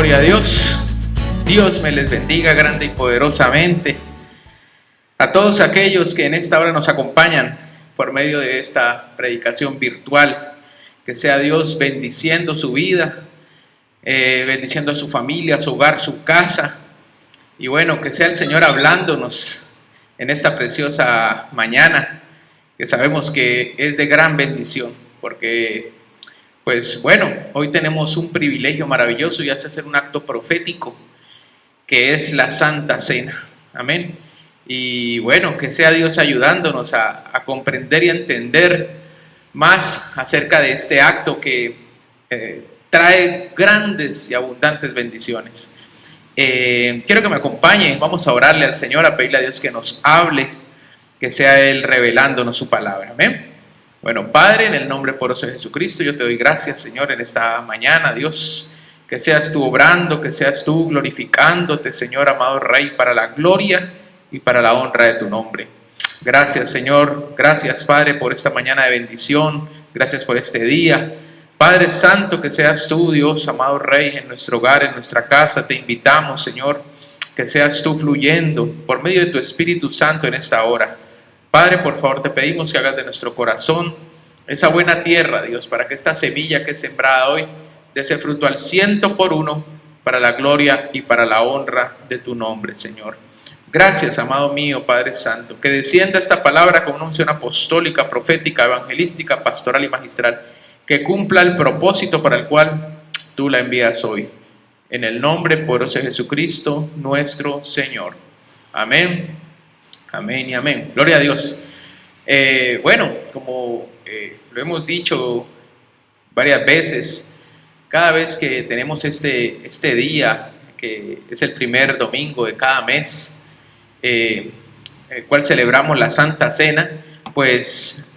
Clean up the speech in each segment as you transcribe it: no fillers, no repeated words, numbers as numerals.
Gloria a Dios. Dios me les bendiga grande y poderosamente. A todos aquellos que en esta hora nos acompañan por medio de esta predicación virtual, que sea Dios bendiciendo su vida, bendiciendo a su familia, su hogar, su casa. Y bueno, que sea el Señor hablándonos en esta preciosa mañana, que sabemos que es de gran bendición, porque pues bueno, hoy tenemos un privilegio maravilloso y hace ser un acto profético, que es la Santa Cena. Amén. Y bueno, que sea Dios ayudándonos a comprender y a entender más acerca de este acto que trae grandes y abundantes bendiciones. Quiero que me acompañen, vamos a orarle al Señor, a pedirle a Dios que nos hable, que sea Él revelándonos su palabra. Amén. Bueno, Padre, en el nombre poderoso de Jesucristo, yo te doy gracias, Señor, en esta mañana, Dios, que seas tú obrando, que seas tú glorificándote, Señor, amado Rey, para la gloria y para la honra de tu nombre. Gracias, Señor, gracias, Padre, por esta mañana de bendición, gracias por este día. Padre Santo, que seas tú, Dios, amado Rey, en nuestro hogar, en nuestra casa, te invitamos, Señor, que seas tú fluyendo por medio de tu Espíritu Santo en esta hora. Padre, por favor, te pedimos que hagas de nuestro corazón esa buena tierra, Dios, para que esta semilla que es sembrada hoy dé ese fruto al 100% para la gloria y para la honra de tu nombre, Señor. Gracias, amado mío, Padre Santo, que descienda esta palabra con una unción apostólica, profética, evangelística, pastoral y magistral, que cumpla el propósito para el cual tú la envías hoy. En el nombre poderoso de Jesucristo, nuestro Señor. Amén. Amén y amén. Gloria a Dios. Bueno, como lo hemos dicho varias veces, cada vez que tenemos este día, que es el primer domingo de cada mes, el cual celebramos la Santa Cena, pues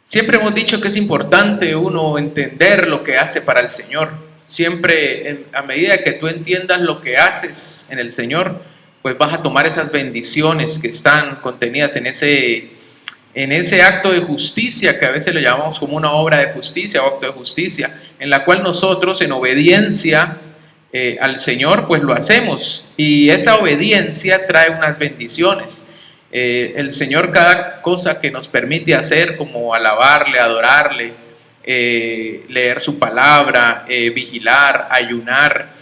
siempre hemos dicho que es importante uno entender lo que hace para el Señor. Siempre, a medida que tú entiendas lo que haces en el Señor, pues vas a tomar esas bendiciones que están contenidas en ese acto de justicia, que a veces lo llamamos como una obra de justicia o acto de justicia, en la cual nosotros, en obediencia al Señor, pues lo hacemos. Y esa obediencia trae unas bendiciones. El Señor, cada cosa que nos permite hacer, como alabarle, adorarle, leer su palabra, vigilar, ayunar,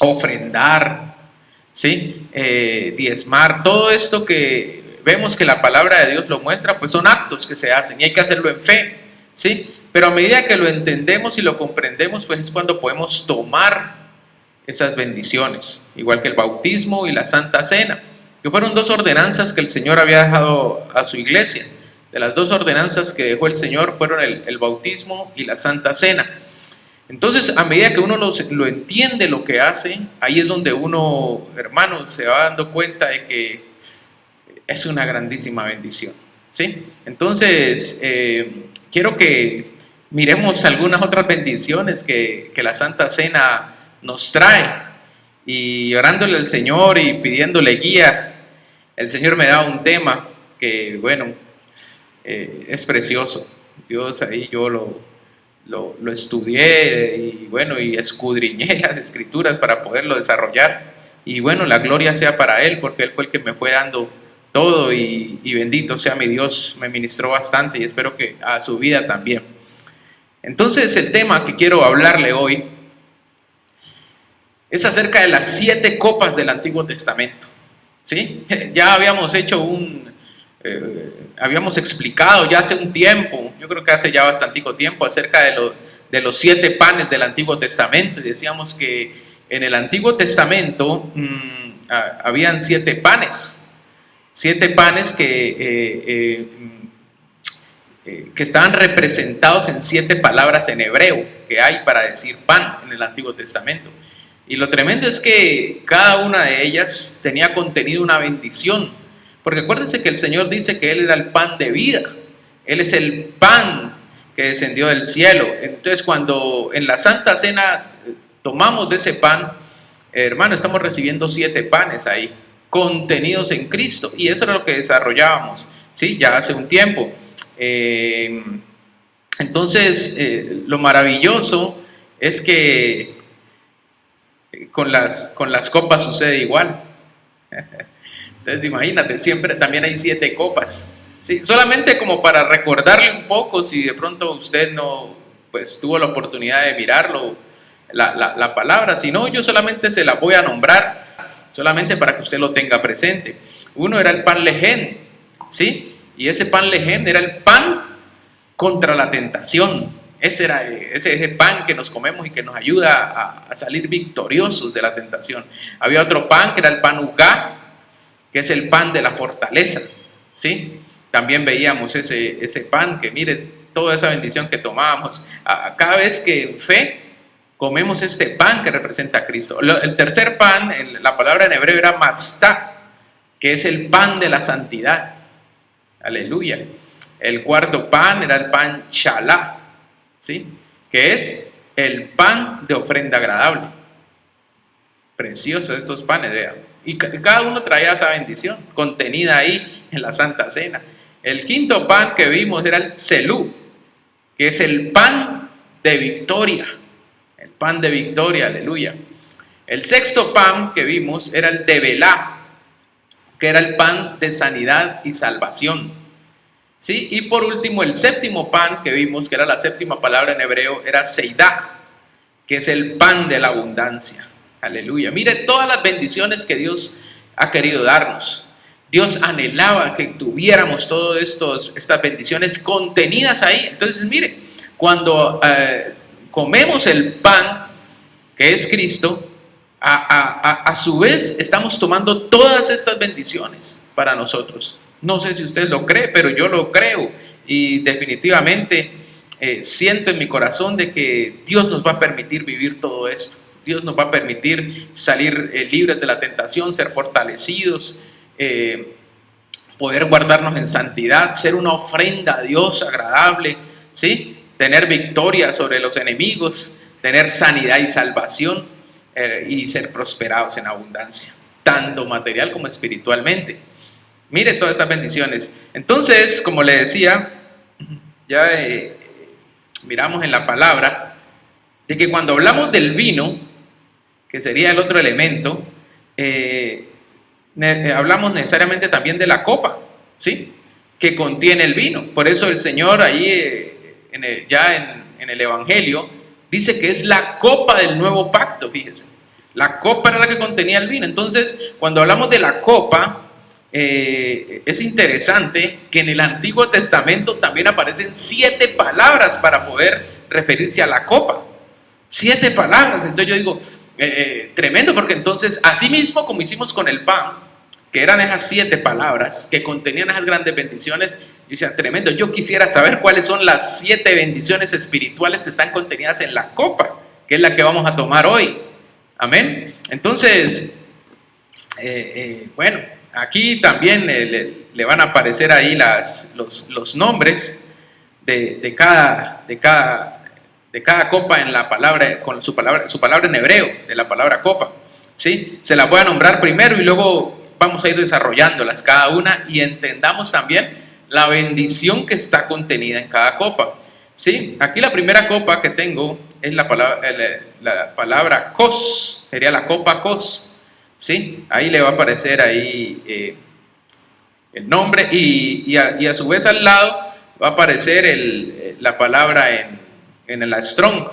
ofrendar, ¿sí? Diezmar, todo esto que vemos que la palabra de Dios lo muestra, pues son actos que se hacen y hay que hacerlo en fe, ¿sí? Pero a medida que lo entendemos y lo comprendemos, pues es cuando podemos tomar esas bendiciones, igual que el bautismo y la Santa Cena, que fueron dos ordenanzas que el Señor había dejado a su iglesia. De las dos ordenanzas que dejó el Señor fueron el bautismo y la Santa Cena. Entonces, a medida que uno lo entiende lo que hace, ahí es donde uno, hermano, se va dando cuenta de que es una grandísima bendición, ¿sí? Entonces, quiero que miremos algunas otras bendiciones que la Santa Cena nos trae, y orándole al Señor y pidiéndole guía, el Señor me da un tema que, bueno, es precioso. Dios, ahí yo lo estudié y bueno, y escudriñé las escrituras para poderlo desarrollar, y bueno, la gloria sea para Él, porque Él fue el que me fue dando todo, y bendito sea mi Dios, me ministró bastante y espero que a su vida también. Entonces, el tema que quiero hablarle hoy es acerca de las 7 copas del Antiguo Testamento, ¿sí? Ya habíamos hecho habíamos explicado ya hace un tiempo, yo creo que hace ya bastante tiempo, acerca de los 7 panes del Antiguo Testamento, y decíamos que en el Antiguo Testamento habían 7 panes que estaban representados en 7 palabras en hebreo que hay para decir pan en el Antiguo Testamento. Y lo tremendo es que cada una de ellas tenía contenido una bendición. Porque acuérdense que el Señor dice que Él era el pan de vida. Él es el pan que descendió del cielo. Entonces, cuando en la Santa Cena tomamos de ese pan, hermano, estamos recibiendo 7 panes ahí, contenidos en Cristo. Y eso era lo que desarrollábamos, ¿sí? Ya hace un tiempo. Entonces, lo maravilloso es que con las copas sucede igual. Entonces, imagínate, siempre también hay 7 copas. ¿Sí? Solamente como para recordarle un poco, si de pronto usted no pues tuvo la oportunidad de mirarlo, la palabra, si no, yo solamente se la voy a nombrar, solamente para que usted lo tenga presente. Uno era el pan lején, ¿sí? Y ese pan lején era el pan contra la tentación. Ese era ese pan que nos comemos y que nos ayuda a salir victoriosos de la tentación. Había otro pan que era el pan ugá, que es el pan de la fortaleza, ¿sí? También veíamos ese pan que, mire, toda esa bendición que tomábamos. Cada vez que en fe comemos este pan que representa a Cristo. El tercer pan, la palabra en hebreo era matzah, que es el pan de la santidad. Aleluya. El cuarto pan era el pan shalá, ¿sí? Que es el pan de ofrenda agradable. Preciosos estos panes, vean. Y cada uno traía esa bendición contenida ahí en la Santa Cena. El quinto pan que vimos era el selú, que es el pan de victoria. El pan de victoria, aleluya. El sexto pan que vimos era el de velá, que era el pan de sanidad y salvación. ¿Sí? Y por último, el séptimo pan que vimos, que era la séptima palabra en hebreo, era seidá, que es el pan de la abundancia. Aleluya. Mire todas las bendiciones que Dios ha querido darnos. Dios anhelaba que tuviéramos todas estas bendiciones contenidas ahí. Entonces, mire, cuando comemos el pan, que es Cristo, a su vez estamos tomando todas estas bendiciones para nosotros. No sé si usted lo cree, pero yo lo creo. Y definitivamente siento en mi corazón de que Dios nos va a permitir vivir todo esto. Dios nos va a permitir salir libres de la tentación, ser fortalecidos, poder guardarnos en santidad, ser una ofrenda a Dios agradable, ¿sí? Tener victoria sobre los enemigos, tener sanidad y salvación y ser prosperados en abundancia, tanto material como espiritualmente. Mire todas estas bendiciones. Entonces, como le decía, ya miramos en la palabra de que cuando hablamos del vino, que sería el otro elemento, hablamos necesariamente también de la copa, ¿sí? Que contiene el vino. Por eso el Señor ahí, en el Evangelio, dice que es la copa del nuevo pacto, fíjese. La copa era la que contenía el vino. Entonces, cuando hablamos de la copa, es interesante que en el Antiguo Testamento también aparecen 7 palabras para poder referirse a la copa. 7 palabras. Entonces yo digo, tremendo, porque entonces, así mismo como hicimos con el pan, que eran esas 7 palabras que contenían esas grandes bendiciones, yo decía, tremendo, yo quisiera saber cuáles son las 7 bendiciones espirituales que están contenidas en la copa, que es la que vamos a tomar hoy. Amén. Entonces, bueno, aquí también le van a aparecer ahí los nombres de cada copa en la palabra, con su palabra en hebreo, de la palabra copa, ¿sí? Se las voy a nombrar primero y luego vamos a ir desarrollándolas cada una y entendamos también la bendición que está contenida en cada copa, ¿sí? Aquí la primera copa que tengo es la palabra kos, sería la copa kos, ¿sí? Ahí le va a aparecer ahí el nombre y a su vez al lado va a aparecer la palabra en el Strong,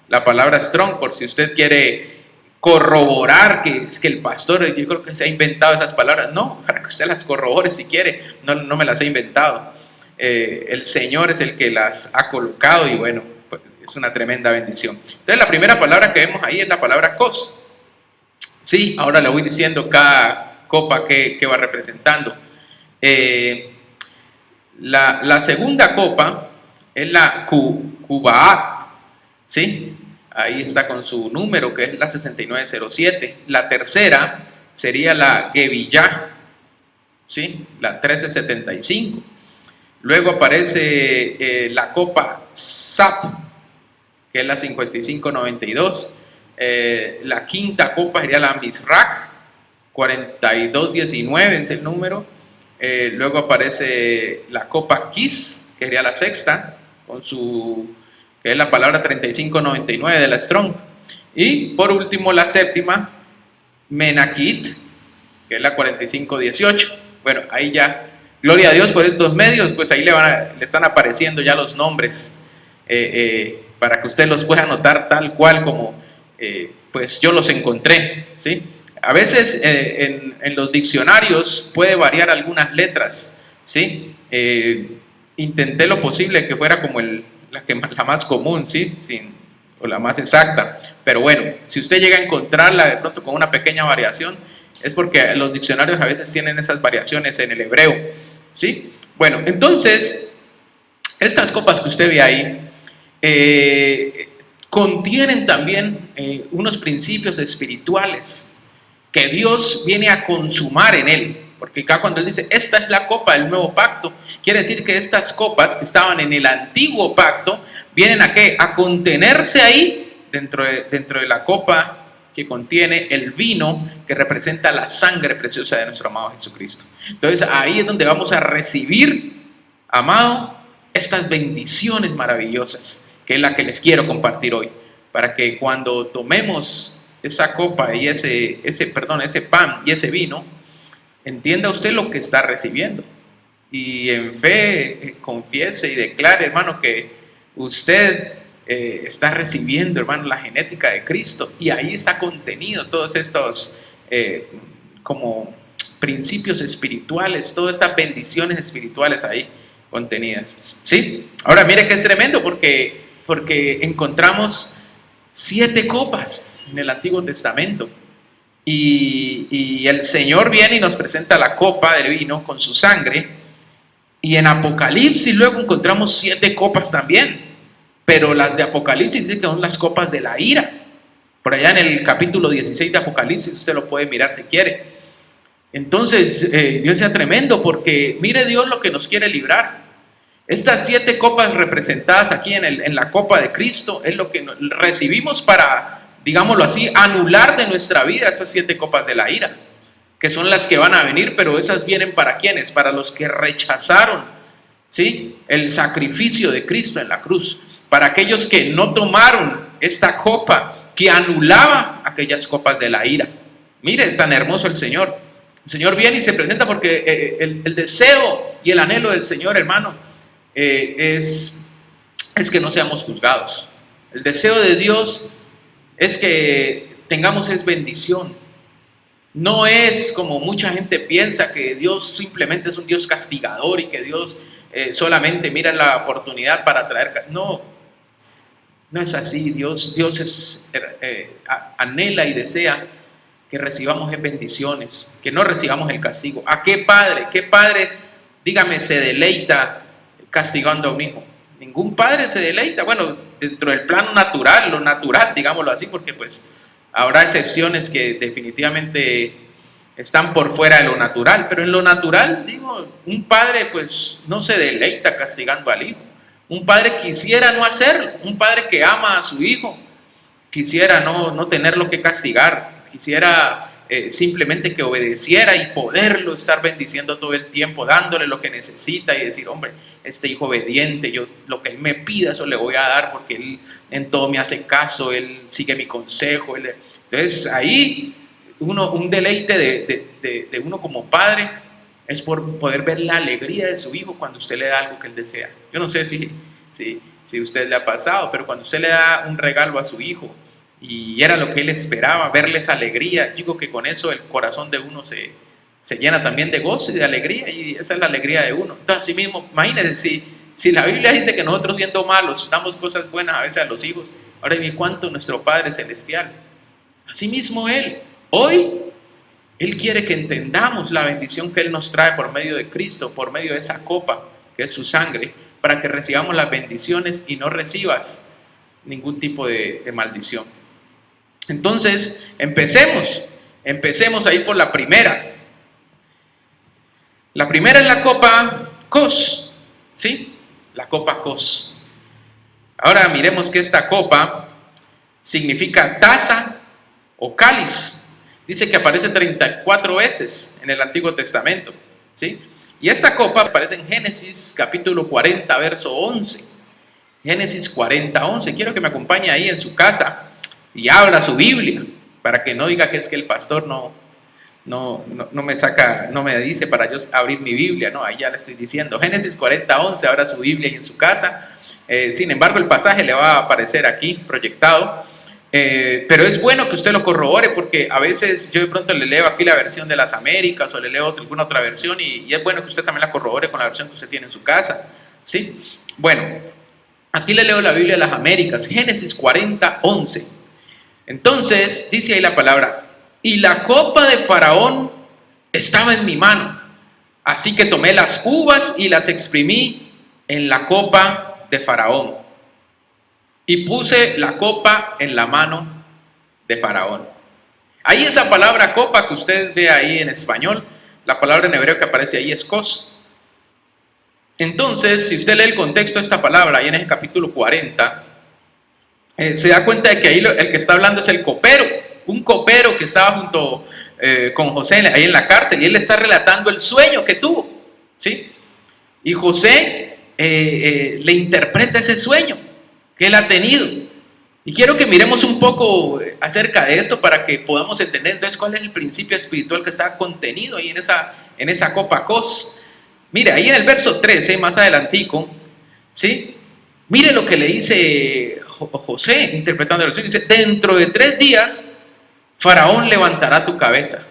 la palabra Strong, por si usted quiere corroborar que el pastor, yo creo que se ha inventado esas palabras. No, para que usted las corrobore si quiere, no me las he inventado. El Señor es el que las ha colocado y bueno, pues es una tremenda bendición. Entonces la primera palabra que vemos ahí es la palabra kos. Sí, ahora le voy diciendo cada copa que va representando. La segunda copa es la Kubaat, ¿sí? Ahí está con su número, que es la 6907. La tercera sería la Gevillah, ¿sí? La 1375. Luego aparece la copa Sap, que es la 5592. La quinta copa sería la Mizrak, 4219 es el número. Luego aparece la copa Kis, que sería la sexta, que es la palabra 3599 de la Strong. Y por último la séptima, Menakit, que es la 4518. Bueno, ahí ya, gloria a Dios por estos medios, pues ahí le están apareciendo ya los nombres, para que usted los pueda anotar tal cual como pues yo los encontré, ¿sí? A veces en los diccionarios puede variar algunas letras, ¿sí? Intenté lo posible que fuera como la más común, ¿sí? O la más exacta, pero bueno, si usted llega a encontrarla de pronto con una pequeña variación, es porque los diccionarios a veces tienen esas variaciones en el hebreo, ¿sí? Bueno, entonces, estas copas que usted ve ahí contienen también unos principios espirituales que Dios viene a consumar en él, porque acá cuando él dice, esta es la copa del nuevo pacto, quiere decir que estas copas que estaban en el antiguo pacto, vienen a ¿qué? A contenerse ahí, dentro de la copa que contiene el vino que representa la sangre preciosa de nuestro amado Jesucristo. Entonces ahí es donde vamos a recibir, amado, estas bendiciones maravillosas, que es la que les quiero compartir hoy, para que cuando tomemos esa copa y ese pan y ese vino, entienda usted lo que está recibiendo. Y en fe confiese y declare, hermano, que usted está recibiendo, hermano, la genética de Cristo, y ahí está contenido todos estos como principios espirituales, todas estas bendiciones espirituales ahí contenidas, ¿sí? Ahora mire que es tremendo porque encontramos 7 copas en el Antiguo Testamento, y el Señor viene y nos presenta la copa del vino con su sangre, y en Apocalipsis luego encontramos 7 copas también. Pero las de Apocalipsis dicen que son las copas de la ira. Por allá en el capítulo 16 de Apocalipsis, usted lo puede mirar si quiere. Entonces, Dios sea tremendo, porque mire Dios lo que nos quiere librar. Estas 7 copas representadas aquí en la copa de Cristo es lo que recibimos para, digámoslo así, anular de nuestra vida estas 7 copas de la ira, que son las que van a venir, pero esas vienen ¿para quiénes? Para los que rechazaron, ¿sí?, el sacrificio de Cristo en la cruz. Para aquellos que no tomaron esta copa que anulaba aquellas copas de la ira. Mire, tan hermoso el Señor. El Señor viene y se presenta porque el deseo y el anhelo del Señor, hermano, es que no seamos juzgados. El deseo de Dios es que tengamos bendición. No es como mucha gente piensa, que Dios simplemente es un Dios castigador y que Dios solamente mira la oportunidad para traer. No es así. Dios anhela y desea que recibamos bendiciones, que no recibamos el castigo. ¿A qué padre, dígame, se deleita castigando a un hijo? Ningún padre se deleita. Bueno, dentro del plano natural, lo natural, digámoslo así, porque pues habrá excepciones que definitivamente están por fuera de lo natural, pero en lo natural, digo, un padre pues no se deleita castigando al hijo. Un padre quisiera no hacerlo, un padre que ama a su hijo, quisiera no tenerlo que castigar, quisiera simplemente que obedeciera y poderlo estar bendiciendo todo el tiempo, dándole lo que necesita y decir, hombre, este hijo obediente, yo lo que él me pida, eso le voy a dar porque él en todo me hace caso, él sigue mi consejo. Entonces ahí un deleite de uno como padre es por poder ver la alegría de su hijo cuando usted le da algo que él desea. Yo no sé si a usted le ha pasado, pero cuando usted le da un regalo a su hijo y era lo que él esperaba, verle esa alegría, digo que con eso el corazón de uno se llena también de gozo y de alegría, y esa es la alegría de uno. Entonces, así mismo, imagínense, si la Biblia dice que nosotros siendo malos damos cosas buenas a veces a los hijos, ahora bien, ¿cuánto nuestro Padre Celestial? Así mismo Él, hoy Él quiere que entendamos la bendición que Él nos trae por medio de Cristo, por medio de esa copa que es su sangre, para que recibamos las bendiciones y no recibas ningún tipo de maldición. Entonces, empecemos ahí por la primera. La primera es la copa Kos, ¿sí? La copa Kos. Ahora miremos que esta copa significa taza o cáliz. Dice que aparece 34 veces en el Antiguo Testamento, ¿sí? Y esta copa aparece en Génesis capítulo 40, verso 11. Génesis 40:11. Quiero que me acompañe ahí en su casa y abra su Biblia, para que no diga que es que el pastor no me saca, no me dice para yo abrir mi Biblia. No, ahí ya le estoy diciendo. Génesis 40:11, abra su Biblia ahí en su casa. Sin embargo, el pasaje le va a aparecer aquí proyectado. Pero es bueno que usted lo corrobore, porque a veces yo de pronto le leo aquí la versión de las Américas o le leo alguna otra versión, y es bueno que usted también la corrobore con la versión que usted tiene en su casa, ¿sí? Bueno, aquí le leo la Biblia de las Américas, Génesis 40:11. Entonces dice ahí la palabra: y la copa de Faraón estaba en mi mano, así que tomé las uvas y las exprimí en la copa de Faraón, y puse la copa en la mano de Faraón. Ahí esa palabra copa que usted ve ahí en español, la palabra en hebreo que aparece ahí es kos. Entonces, si usted lee el contexto de esta palabra, ahí en el capítulo 40, se da cuenta de que ahí el que está hablando es el copero, un copero que estaba junto con José ahí en la cárcel, y él le está relatando el sueño que tuvo, ¿sí? Y José le interpreta ese sueño que él ha tenido. Y quiero que miremos un poco acerca de esto para que podamos entender entonces cuál es el principio espiritual que está contenido ahí en esa copa kos. Mire, ahí en el verso 13, más adelantico, ¿sí? Mire lo que le dice José, interpretando el sueño. Dice: dentro de 3 días, Faraón levantará tu cabeza,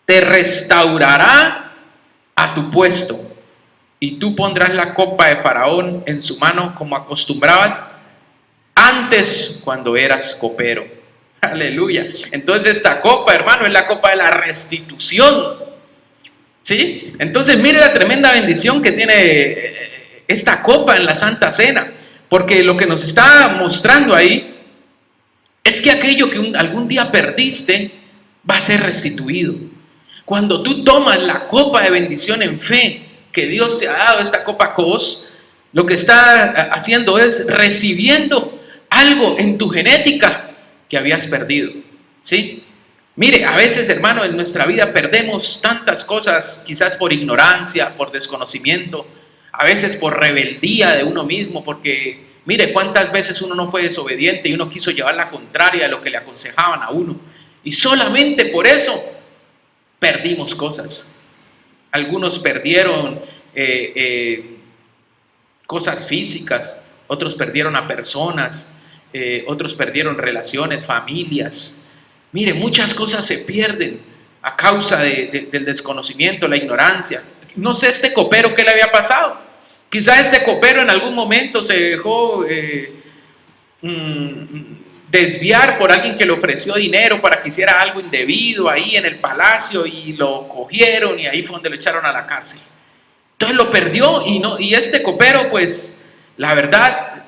te restaurará a tu puesto, y tú pondrás la copa de Faraón en su mano como acostumbrabas antes cuando eras copero. Aleluya. Entonces esta copa, hermano, es la copa de la restitución, ¿sí? Entonces mire la tremenda bendición que tiene esta copa en la Santa Cena, porque lo que nos está mostrando ahí es que aquello que algún día perdiste va a ser restituido. Cuando tú tomas la copa de bendición en fe que Dios te ha dado, esta copa kos, lo que está haciendo es recibiendo algo en tu genética que habías perdido, ¿sí? Mire, a veces, hermano, en nuestra vida perdemos tantas cosas, quizás por ignorancia, por desconocimiento, a veces por rebeldía de uno mismo, porque mire cuántas veces uno no fue desobediente y uno quiso llevar la contraria de lo que le aconsejaban a uno, y solamente por eso perdimos cosas. Algunos perdieron cosas físicas, otros perdieron a personas, otros perdieron relaciones, familias. Mire, muchas cosas se pierden a causa del desconocimiento, la ignorancia. No sé este copero qué le había pasado. Quizá este copero en algún momento se dejó desviar por alguien que le ofreció dinero para que hiciera algo indebido ahí en el palacio, y lo cogieron, y ahí fue donde lo echaron a la cárcel. Entonces lo perdió, y este copero, pues la verdad,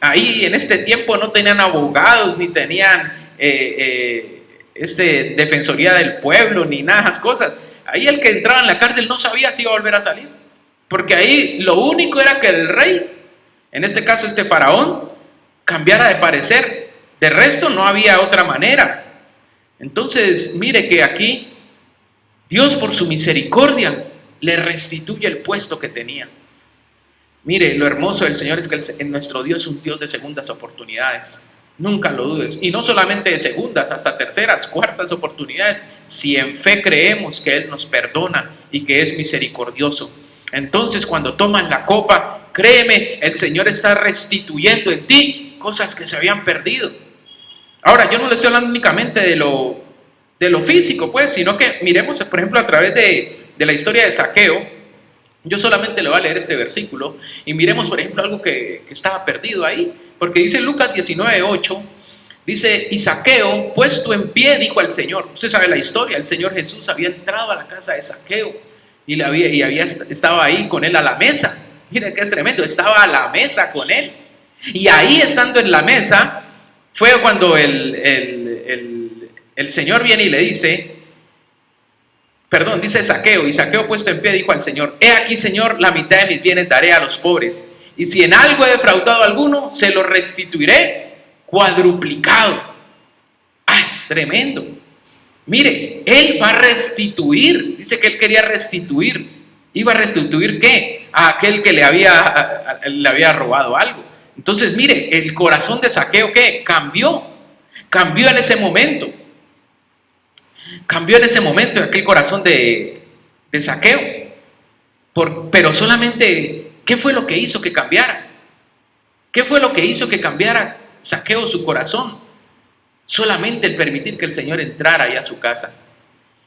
ahí en este tiempo no tenían abogados, ni tenían defensoría del pueblo, ni nada de esas cosas. Ahí el que entraba en la cárcel no sabía si iba a volver a salir, porque ahí lo único era que el rey, en este caso este faraón, cambiara de parecer. De resto no había otra manera. Entonces mire que aquí Dios, por su misericordia, le restituye el puesto que tenía. Mire, lo hermoso del Señor es que nuestro Dios es un Dios de segundas oportunidades. Nunca lo dudes. Y no solamente de segundas, hasta terceras, cuartas oportunidades, si en fe creemos que Él nos perdona y que es misericordioso. Entonces, cuando tomas la copa, créeme, el Señor está restituyendo en ti cosas que se habían perdido. Ahora, yo no le estoy hablando únicamente de lo físico, pues, sino que miremos, por ejemplo, a través de la historia de Zaqueo. Yo solamente le voy a leer este versículo y miremos, por ejemplo, algo que estaba perdido ahí, porque dice Lucas 19:8, dice: y Zaqueo, puesto en pie, dijo al Señor. Usted sabe la historia, el Señor Jesús había entrado a la casa de Zaqueo y estaba ahí con él a la mesa. Mira que es tremendo, estaba a la mesa con él, y ahí estando en la mesa fue cuando el Señor viene y le dice, dice Zaqueo, y Zaqueo puesto en pie dijo al Señor: he aquí, Señor, la mitad de mis bienes daré a los pobres, y si en algo he defraudado a alguno, se lo restituiré cuadruplicado. Es tremendo. Mire, él va a restituir, dice que él quería restituir. ¿Iba a restituir qué? a aquel que le había robado algo. Entonces, mire, el corazón de Zaqueo, ¿qué? Cambió en ese momento. Cambió en ese momento aquel corazón de Zaqueo. Pero solamente, ¿qué fue lo que hizo que cambiara? ¿Qué fue lo que hizo que cambiara Zaqueo su corazón? Solamente el permitir que el Señor entrara ahí a su casa.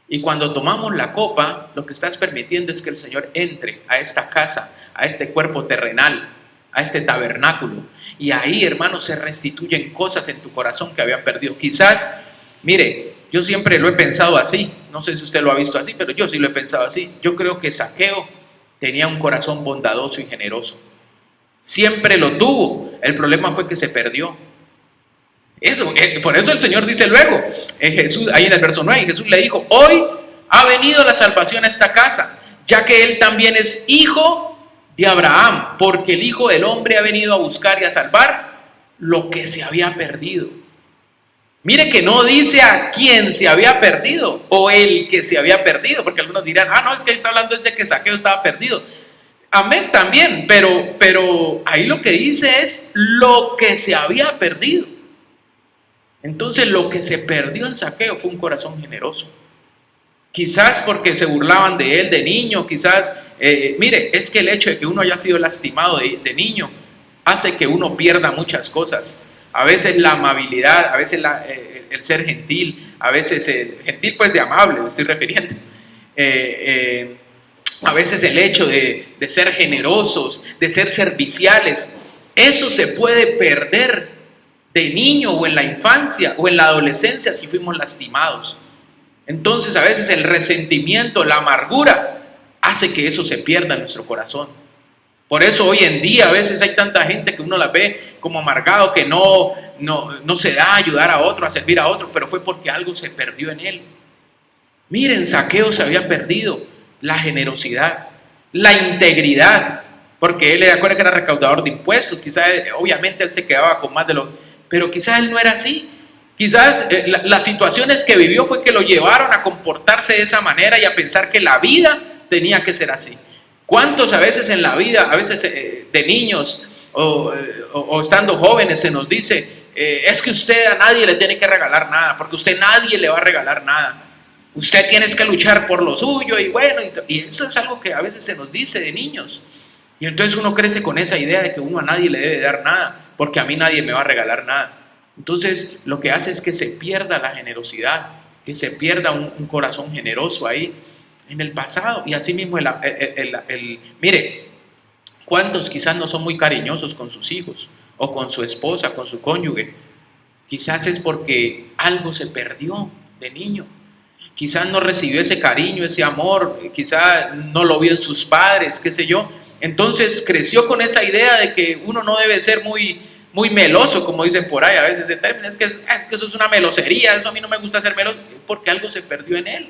Y cuando tomamos la copa, lo que estás permitiendo es que el Señor entre a esta casa, a este cuerpo terrenal, a este tabernáculo. Y ahí, hermanos, se restituyen cosas en tu corazón que habían perdido. Quizás, mire, yo siempre lo he pensado así. No sé si usted lo ha visto así, pero yo sí lo he pensado así. Yo creo que Zaqueo tenía un corazón bondadoso y generoso. Siempre lo tuvo. El problema fue que se perdió. Por eso el Señor dice luego, Jesús, ahí en el verso 9, Jesús le dijo: hoy ha venido la salvación a esta casa, ya que él también es hijo de Abraham, porque el Hijo del Hombre ha venido a buscar y a salvar lo que se había perdido. Mire que no dice a quién se había perdido o el que se había perdido, porque algunos dirán: no, es que ahí está hablando de que Zaqueo estaba perdido. Amén, también, pero ahí lo que dice es lo que se había perdido. Entonces lo que se perdió en Zaqueo fue un corazón generoso. Quizás porque se burlaban de él de niño, quizás, mire, es que el hecho de que uno haya sido lastimado de niño hace que uno pierda muchas cosas. A veces la amabilidad, a veces el ser gentil, a veces gentil pues de amable, me estoy refiriendo. A veces el hecho de ser generosos, de ser serviciales, eso se puede perder de niño o en la infancia o en la adolescencia si fuimos lastimados. Entonces a veces el resentimiento, la amargura hace que eso se pierda en nuestro corazón. Por eso hoy en día a veces hay tanta gente que uno la ve como amargado, que no se da a ayudar a otro, a servir a otro, pero fue porque algo se perdió en él. Miren, Zaqueo se había perdido la generosidad, la integridad, porque él, acuerda que era recaudador de impuestos, quizás obviamente él se quedaba con más de lo, pero quizás él no era así. Quizás las situaciones que vivió fue que lo llevaron a comportarse de esa manera y a pensar que la vida tenía que ser así. ¿Cuántos a veces en la vida, a veces de niños o estando jóvenes se nos dice, es que usted a nadie le tiene que regalar nada, porque usted nadie le va a regalar nada. Usted tiene que luchar por lo suyo y bueno, y eso es algo que a veces se nos dice de niños. Y entonces uno crece con esa idea de que uno a nadie le debe dar nada, porque a mí nadie me va a regalar nada. Entonces lo que hace es que se pierda la generosidad, que se pierda un corazón generoso ahí en el pasado. Y así mismo mire, ¿cuántos quizás no son muy cariñosos con sus hijos o con su esposa, con su cónyuge? Quizás es porque algo se perdió de niño. Quizás no recibió ese cariño, ese amor, quizás no lo vio en sus padres, qué sé yo. Entonces creció con esa idea de que uno no debe ser muy meloso, como dicen por ahí a veces de términos, es que eso es una melosería, eso a mí no me gusta ser meloso, porque algo se perdió en él.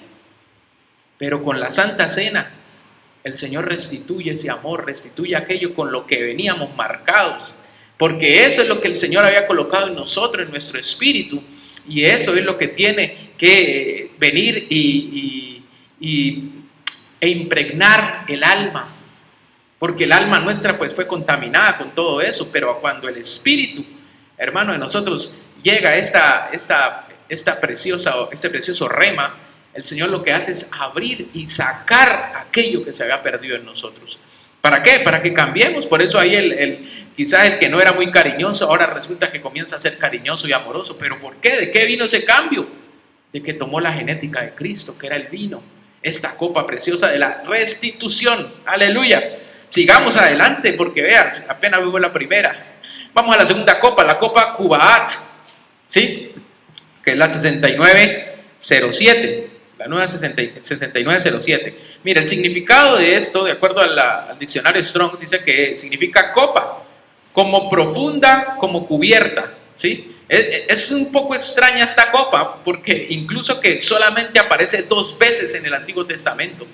Pero con la Santa Cena, el Señor restituye ese amor, restituye aquello con lo que veníamos marcados, porque eso es lo que el Señor había colocado en nosotros, en nuestro espíritu, y eso es lo que tiene que venir e impregnar el alma. Porque el alma nuestra pues fue contaminada con todo eso, pero cuando el Espíritu, hermano, de nosotros llega este precioso rema, el Señor lo que hace es abrir y sacar aquello que se había perdido en nosotros. ¿Para qué? Para que cambiemos. Por eso ahí quizás el que no era muy cariñoso, ahora resulta que comienza a ser cariñoso y amoroso. ¿Pero por qué? ¿De qué vino ese cambio? De que tomó la genética de Cristo, que era el vino, esta copa preciosa de la restitución. ¡Aleluya! Sigamos adelante porque vean, apenas vimos la primera. Vamos a la segunda copa, la copa Cubaat, ¿sí? Que es la 6907, la nueva 6907. Mira, el significado de esto, de acuerdo al diccionario Strong, dice que significa copa, como profunda, como cubierta, ¿sí? Es un poco extraña esta copa porque incluso que solamente aparece 2 veces en el Antiguo Testamento.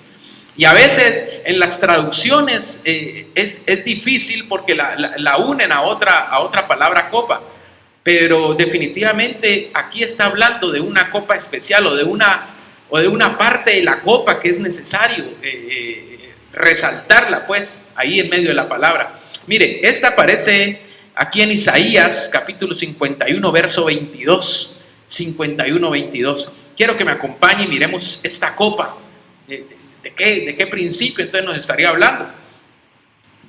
Y a veces en las traducciones es difícil porque la unen a otra palabra copa, pero definitivamente aquí está hablando de una copa especial o de una parte de la copa que es necesario resaltarla pues ahí en medio de la palabra. Mire, esta aparece aquí en Isaías capítulo 51 verso 22, 51, 22. Quiero que me acompañe y miremos esta copa. ¿De qué principio entonces nos estaría hablando?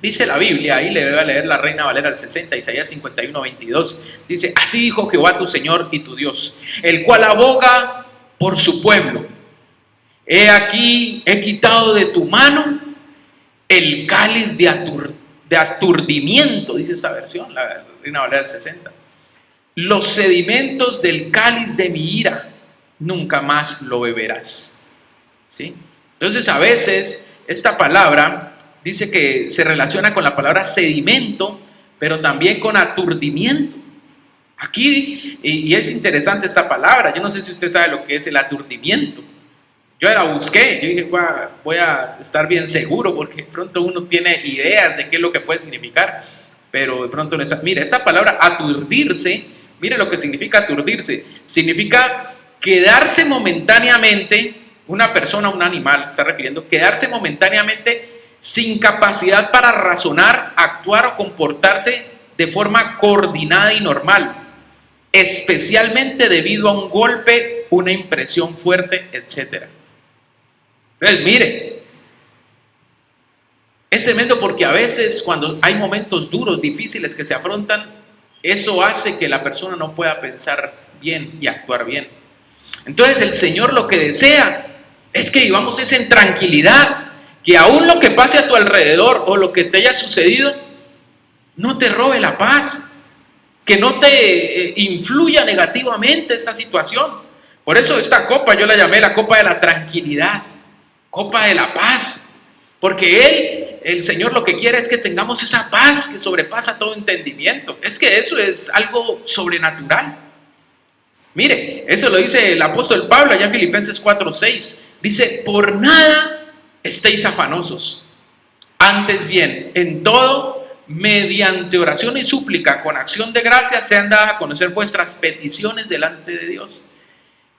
Dice la Biblia, ahí le voy a leer la Reina Valera del 60, Isaías 51, 22. Dice: así dijo Jehová tu Señor y tu Dios, el cual aboga por su pueblo. He aquí, he quitado de tu mano el cáliz de aturdimiento, dice esta versión, la Reina Valera del 60. Los sedimentos del cáliz de mi ira, nunca más lo beberás. ¿Sí? Entonces a veces esta palabra dice que se relaciona con la palabra sedimento, pero también con aturdimiento. Aquí, y es interesante esta palabra, yo no sé si usted sabe lo que es el aturdimiento. Yo la busqué, yo dije, voy a estar bien seguro, porque de pronto uno tiene ideas de qué es lo que puede significar, pero de pronto no está. Mire, esta palabra aturdirse, mire lo que significa aturdirse. Significa quedarse momentáneamente, una persona, un animal, está refiriendo, quedarse momentáneamente sin capacidad para razonar, actuar o comportarse de forma coordinada y normal, especialmente debido a un golpe, una impresión fuerte, etc. Entonces, mire, es tremendo porque a veces cuando hay momentos duros, difíciles que se afrontan, eso hace que la persona no pueda pensar bien y actuar bien. Entonces el Señor lo que desea es que vivamos es en tranquilidad, que aún lo que pase a tu alrededor o lo que te haya sucedido no te robe la paz, que no te influya negativamente esta situación. Por eso esta copa yo la llamé la copa de la tranquilidad, copa de la paz, porque el Señor lo que quiere es que tengamos esa paz que sobrepasa todo entendimiento. Es que eso es algo sobrenatural. Mire, eso lo dice el apóstol Pablo allá en Filipenses 4:6. Dice: por nada estéis afanosos, antes bien, en todo, mediante oración y súplica, con acción de gracias, sean dadas a conocer vuestras peticiones delante de Dios.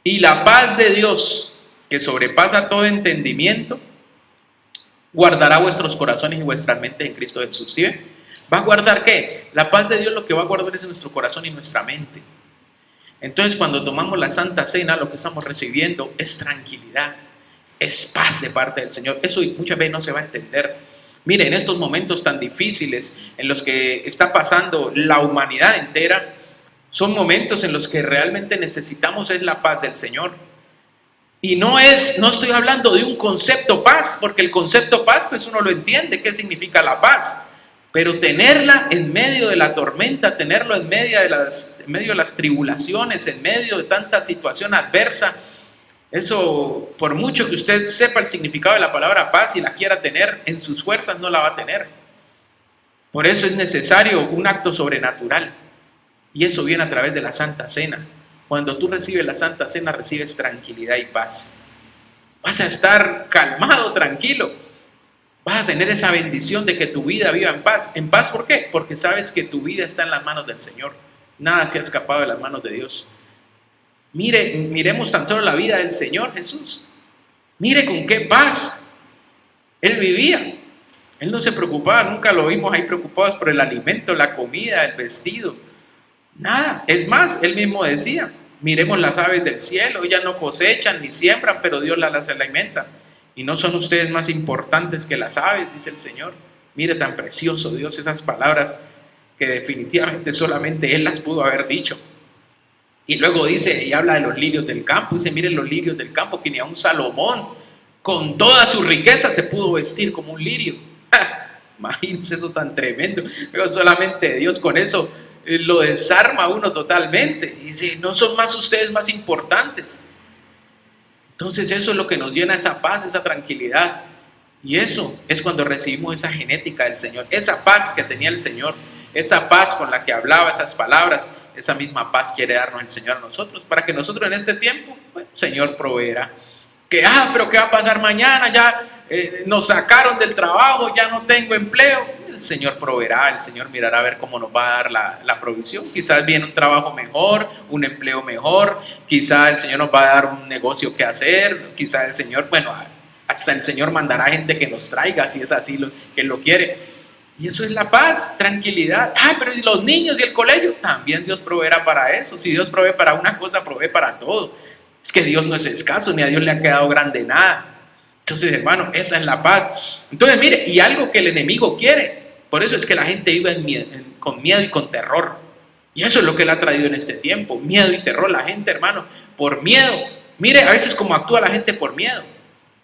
Y la paz de Dios, que sobrepasa todo entendimiento, guardará vuestros corazones y vuestras mentes en Cristo Jesús. ¿Sí ven? ¿Va a guardar qué? La paz de Dios lo que va a guardar es nuestro corazón y nuestra mente. Entonces, cuando tomamos la Santa Cena, lo que estamos recibiendo es tranquilidad, es paz de parte del Señor. Eso muchas veces no se va a entender. Mire, en estos momentos tan difíciles en los que está pasando la humanidad entera, son momentos en los que realmente necesitamos es la paz del Señor. Y no estoy hablando de un concepto paz, porque el concepto paz, pues uno lo entiende, qué significa la paz. Pero tenerla en medio de la tormenta, tenerlo en medio de las tribulaciones, en medio de tanta situación adversa, eso, por mucho que usted sepa el significado de la palabra paz y la quiera tener, en sus fuerzas no la va a tener. Por eso es necesario un acto sobrenatural. Y eso viene a través de la Santa Cena. Cuando tú recibes la Santa Cena, recibes tranquilidad y paz. Vas a estar calmado, tranquilo. Vas a tener esa bendición de que tu vida viva en paz. ¿En paz por qué? Porque sabes que tu vida está en las manos del Señor. Nada se ha escapado de las manos de Dios. Miremos tan solo la vida del Señor Jesús. Mire con qué paz Él vivía. Él no se preocupaba, nunca lo vimos ahí preocupados por el alimento, la comida, el vestido. Nada. Es más, Él mismo decía: miremos las aves del cielo, ellas no cosechan ni siembran, pero Dios las alimenta. ¿Y no son ustedes más importantes que las aves?, dice el Señor. Mire tan precioso Dios, esas palabras que definitivamente solamente Él las pudo haber dicho. Y luego dice, y habla de los lirios del campo, dice: miren los lirios del campo, que ni aun Salomón, con toda su riqueza, se pudo vestir como un lirio. Imagínense eso tan tremendo. Pero solamente Dios con eso lo desarma a uno totalmente. Y dice: ¿no son más ustedes más importantes? Entonces eso es lo que nos llena esa paz, esa tranquilidad. Y eso es cuando recibimos esa genética del Señor, esa paz que tenía el Señor, esa paz con la que hablaba, esas palabras. Esa misma paz quiere darnos el Señor a nosotros, para que nosotros en este tiempo, bueno, el Señor proveerá. Pero ¿qué va a pasar mañana? Ya nos sacaron del trabajo, ya no tengo empleo. El Señor proveerá, el Señor mirará a ver cómo nos va a dar la provisión. Quizás viene un trabajo mejor, un empleo mejor, quizás el Señor nos va a dar un negocio que hacer, quizás el Señor, bueno, Hasta el Señor mandará gente que nos traiga, si es así que Él lo quiere. Y eso es la paz, tranquilidad. Pero ¿y los niños y el colegio? También Dios proveerá para eso. Si Dios provee para una cosa, provee para todo. Es que Dios no es escaso, ni a Dios le ha quedado grande nada. Entonces, hermano, esa es la paz. Entonces, mire, y algo que el enemigo quiere. Por eso es que la gente vive con miedo y con terror. Y eso es lo que Él ha traído en este tiempo. Miedo y terror. La gente, hermano, por miedo. Mire, a veces como actúa la gente por miedo.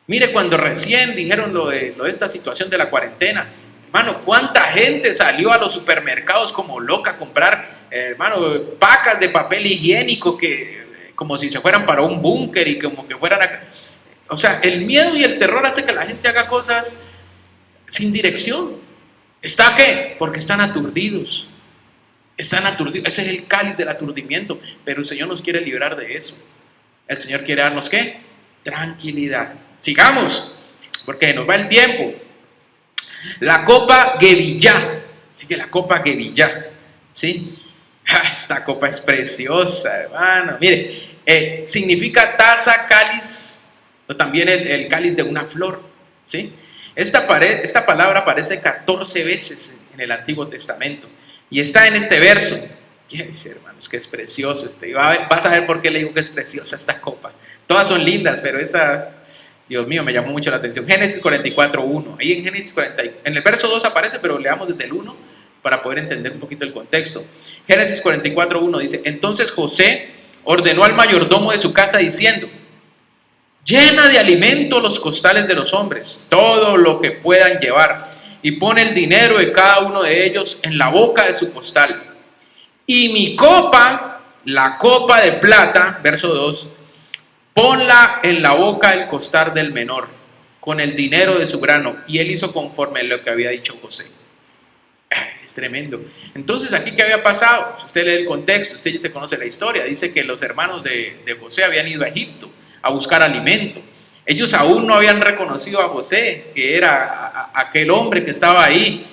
Mire, cuando recién dijeron lo de esta situación de la cuarentena, hermano, cuánta gente salió a los supermercados como loca a comprar, hermano, pacas de papel higiénico como si se fueran para un búnker y como que fueran o sea, el miedo y el terror hace que la gente haga cosas sin dirección. ¿Está qué? Porque están aturdidos. Están aturdidos. Ese es el cáliz del aturdimiento. Pero el Señor nos quiere librar de eso. El Señor quiere darnos ¿qué? Tranquilidad. Sigamos, porque nos va el tiempo. La copa Gebillá. Así que la copa Gebillá. ¿Sí? Esta copa es preciosa, hermano. Mire, significa taza, cáliz, o también el cáliz de una flor. ¿Sí? Esta palabra aparece 14 veces en el Antiguo Testamento. Y está en este verso. ¿Qué dice, hermanos? Que es precioso este. Vas a ver por qué le digo que es preciosa esta copa. Todas son lindas, pero esta, Dios mío, me llamó mucho la atención. Génesis 44:1. Ahí en Génesis 40, en el verso 2 aparece, pero leamos desde el 1 para poder entender un poquito el contexto. Génesis 44:1 dice: entonces José ordenó al mayordomo de su casa diciendo: llena de alimento los costales de los hombres, todo lo que puedan llevar, y pone el dinero de cada uno de ellos en la boca de su costal. Y mi copa, la copa de plata, verso 2, ponla en la boca del costal del menor, con el dinero de su grano. Y él hizo conforme a lo que había dicho José. Es tremendo. Entonces, ¿aquí qué había pasado? Si usted lee el contexto, usted ya se conoce la historia. Dice que los hermanos de José habían ido a Egipto a buscar alimento. Ellos aún no habían reconocido a José, que era aquel hombre que estaba ahí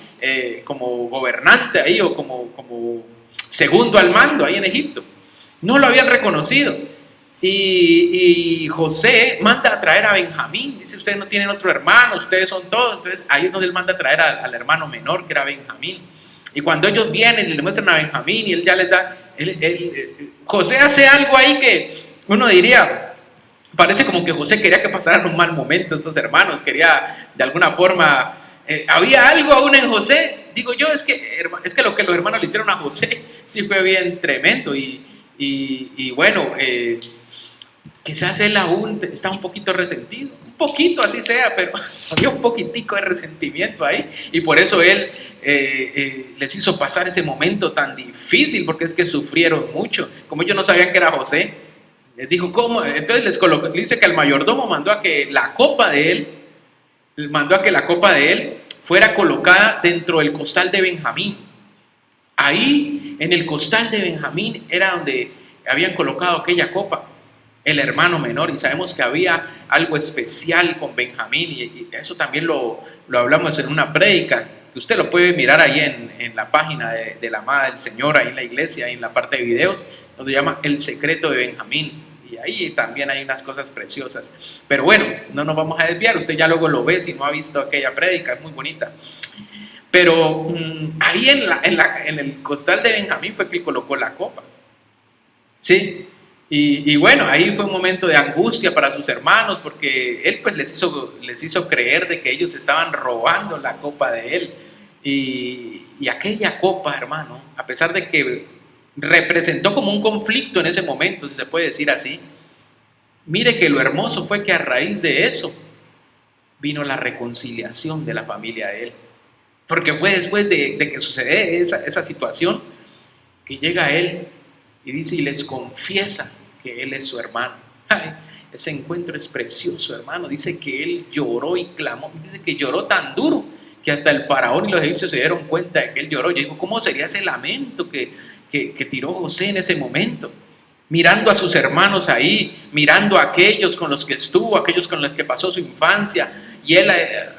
como gobernante ahí, o como segundo al mando ahí en Egipto. No lo habían reconocido. Y José manda a traer a Benjamín. Dice: ustedes no tienen otro hermano, ustedes son todos. Entonces ahí es donde él manda a traer al hermano menor, que era Benjamín. Y cuando ellos vienen y le muestran a Benjamín, y él ya les da, José hace algo ahí que uno diría, parece como que José quería que pasaran un mal momento estos hermanos, quería de alguna forma, había algo aún en José. Digo yo, es que lo que los hermanos le hicieron a José sí fue bien tremendo. Y bueno, quizás él aún está un poquito resentido, un poquito así sea, pero había un poquitico de resentimiento ahí, y por eso él les hizo pasar ese momento tan difícil, porque es que sufrieron mucho. Como ellos no sabían que era José, les dijo: ¿cómo? Entonces dice que el mayordomo mandó a que la copa de él fuera colocada dentro del costal de Benjamín. Ahí, en el costal de Benjamín, era donde habían colocado aquella copa, el hermano menor. Y sabemos que había algo especial con Benjamín, y eso también lo hablamos en una prédica, que usted lo puede mirar ahí en la página de la amada del Señor, ahí en la iglesia, ahí en la parte de videos, donde se llama El secreto de Benjamín. Y ahí también hay unas cosas preciosas. Pero bueno, no nos vamos a desviar, usted ya luego lo ve si no ha visto aquella prédica, es muy bonita. Pero ahí en el costal de Benjamín fue que él colocó la copa. ¿Sí? Y bueno, ahí fue un momento de angustia para sus hermanos, porque él pues les hizo creer de que ellos estaban robando la copa de él. Y aquella copa, hermano, a pesar de que representó como un conflicto en ese momento, si se puede decir así, mire que lo hermoso fue que a raíz de eso vino la reconciliación de la familia de él. Porque fue después de que sucede esa situación que llega a él y dice, y les confiesa que él es su hermano. Ay, ese encuentro es precioso, hermano. Dice que él lloró y clamó. Dice que lloró tan duro que hasta el faraón y los egipcios se dieron cuenta de que él lloró. Yo digo, ¿cómo sería ese lamento que tiró José en ese momento? Mirando a sus hermanos ahí, mirando a aquellos con los que estuvo, aquellos con los que pasó su infancia, y él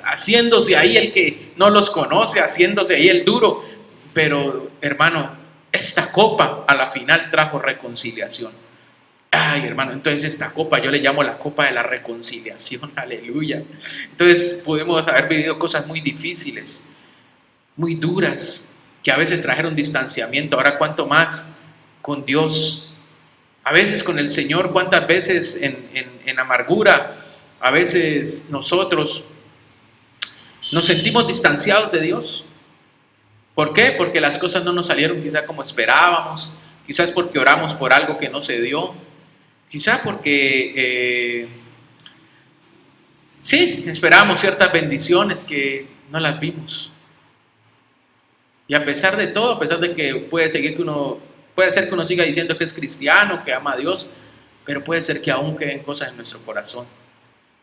haciéndose ahí el que no los conoce, haciéndose ahí el duro. Pero, hermano, esta copa a la final trajo reconciliación. Ay, hermano, entonces esta copa yo le llamo la copa de la reconciliación, aleluya. Entonces podemos haber vivido cosas muy difíciles, muy duras, que a veces trajeron distanciamiento. Ahora, ¿cuánto más con Dios? A veces con el Señor, ¿cuántas veces en amargura? A veces nosotros nos sentimos distanciados de Dios. ¿Por qué? Porque las cosas no nos salieron quizás como esperábamos, quizás porque oramos por algo que no se dio, quizás porque sí, esperábamos ciertas bendiciones que no las vimos. Y a pesar de todo, a pesar de que puede ser que uno siga diciendo que es cristiano, que ama a Dios, pero puede ser que aún queden cosas en nuestro corazón.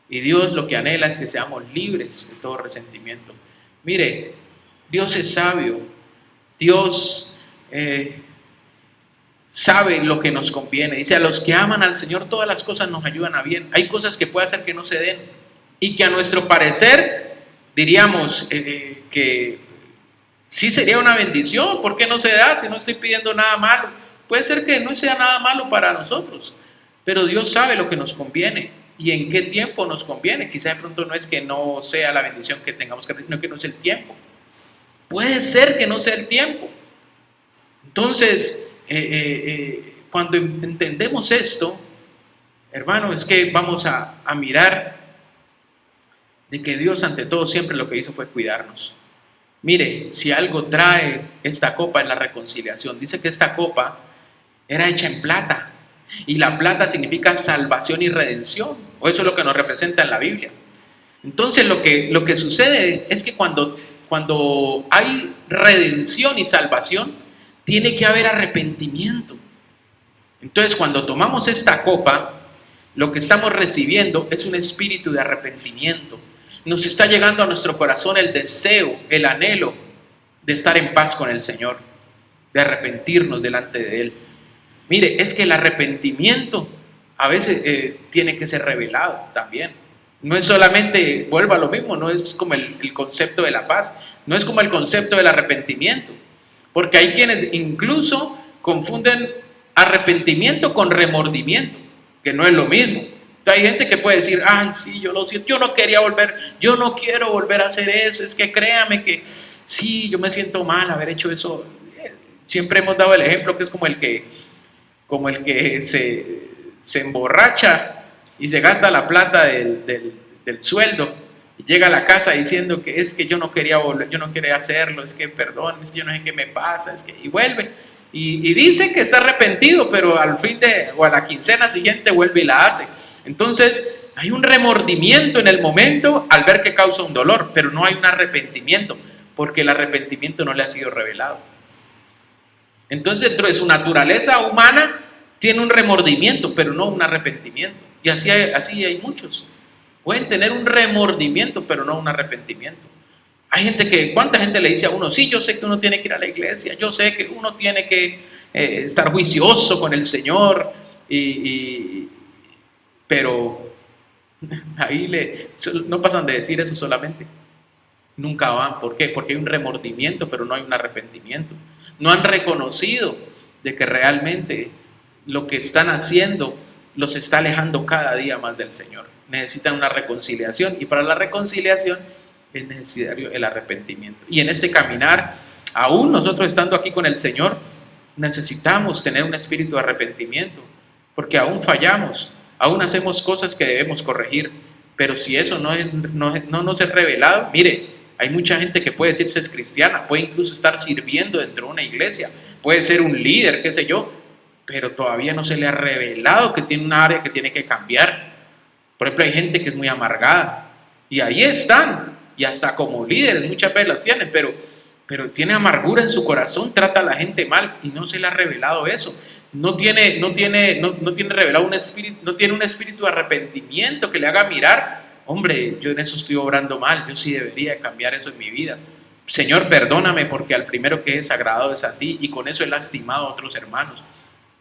Y Dios lo que anhela es que seamos libres de todo resentimiento. Mire, Dios es sabio. Dios sabe lo que nos conviene. Dice, a los que aman al Señor todas las cosas nos ayudan a bien. Hay cosas que puede hacer que no se den y que a nuestro parecer diríamos que sí sería una bendición. ¿Por qué no se da si no estoy pidiendo nada malo? Puede ser que no sea nada malo para nosotros, pero Dios sabe lo que nos conviene y en qué tiempo nos conviene. Quizá de pronto no es que no sea la bendición que tengamos que recibir, sino que no es el tiempo. Puede ser que no sea el tiempo. Entonces, cuando entendemos esto, hermano, es que vamos a mirar de que Dios ante todo siempre lo que hizo fue cuidarnos. Mire, si algo trae esta copa es la reconciliación. Dice que esta copa era hecha en plata y la plata significa salvación y redención, o eso es lo que nos representa en la Biblia. Entonces lo que sucede es que cuando hay redención y salvación, tiene que haber arrepentimiento. Entonces, cuando tomamos esta copa, lo que estamos recibiendo es un espíritu de arrepentimiento. Nos está llegando a nuestro corazón el deseo, el anhelo de estar en paz con el Señor, de arrepentirnos delante de Él. Mire, es que el arrepentimiento a veces tiene que ser revelado también. No es solamente, vuelvo a lo mismo, no es como el concepto de la paz, no es como el concepto del arrepentimiento, porque hay quienes incluso confunden arrepentimiento con remordimiento, que no es lo mismo. Entonces hay gente que puede decir, ay, sí, yo lo siento, yo no quería volver, yo no quiero volver a hacer eso, es que créame que sí, yo me siento mal haber hecho eso. Siempre hemos dado el ejemplo que es como el que se emborracha y se gasta la plata del sueldo y llega a la casa diciendo que es que yo no quería volver, yo no quería hacerlo, es que perdón, es que yo no sé qué me pasa, y vuelve y dice que está arrepentido, pero al fin o a la quincena siguiente vuelve y la hace. Entonces hay un remordimiento en el momento al ver que causa un dolor, pero no hay un arrepentimiento, porque el arrepentimiento no le ha sido revelado. Entonces dentro de su naturaleza humana tiene un remordimiento, pero no un arrepentimiento. Y así hay muchos. Pueden tener un remordimiento, pero no un arrepentimiento. Hay gente ¿cuánta gente le dice a uno, sí, yo sé que uno tiene que ir a la iglesia, yo sé que uno tiene que estar juicioso con el Señor, pero ahí no pasan de decir eso solamente. Nunca van. ¿Por qué? Porque hay un remordimiento, pero no hay un arrepentimiento. No han reconocido de que realmente lo que están haciendo los está alejando cada día más del Señor. Necesitan una reconciliación y para la reconciliación es necesario el arrepentimiento. Y en este caminar, aún nosotros estando aquí con el Señor, necesitamos tener un espíritu de arrepentimiento, porque aún fallamos, aún hacemos cosas que debemos corregir, pero si eso no nos es revelado, mire, hay mucha gente que puede decirse es cristiana, puede incluso estar sirviendo dentro de una iglesia, puede ser un líder, qué sé yo, pero todavía no se le ha revelado que tiene un área que tiene que cambiar. Por ejemplo, hay gente que es muy amargada y ahí están, y hasta como líderes muchas veces las tienen, pero tiene amargura en su corazón, trata a la gente mal y no se le ha revelado eso. No tiene revelado un espíritu, no tiene un espíritu de arrepentimiento que le haga mirar, hombre, yo en eso estoy obrando mal, yo sí debería cambiar eso en mi vida. Señor, perdóname porque al primero que he desagradado es a ti y con eso he lastimado a otros hermanos.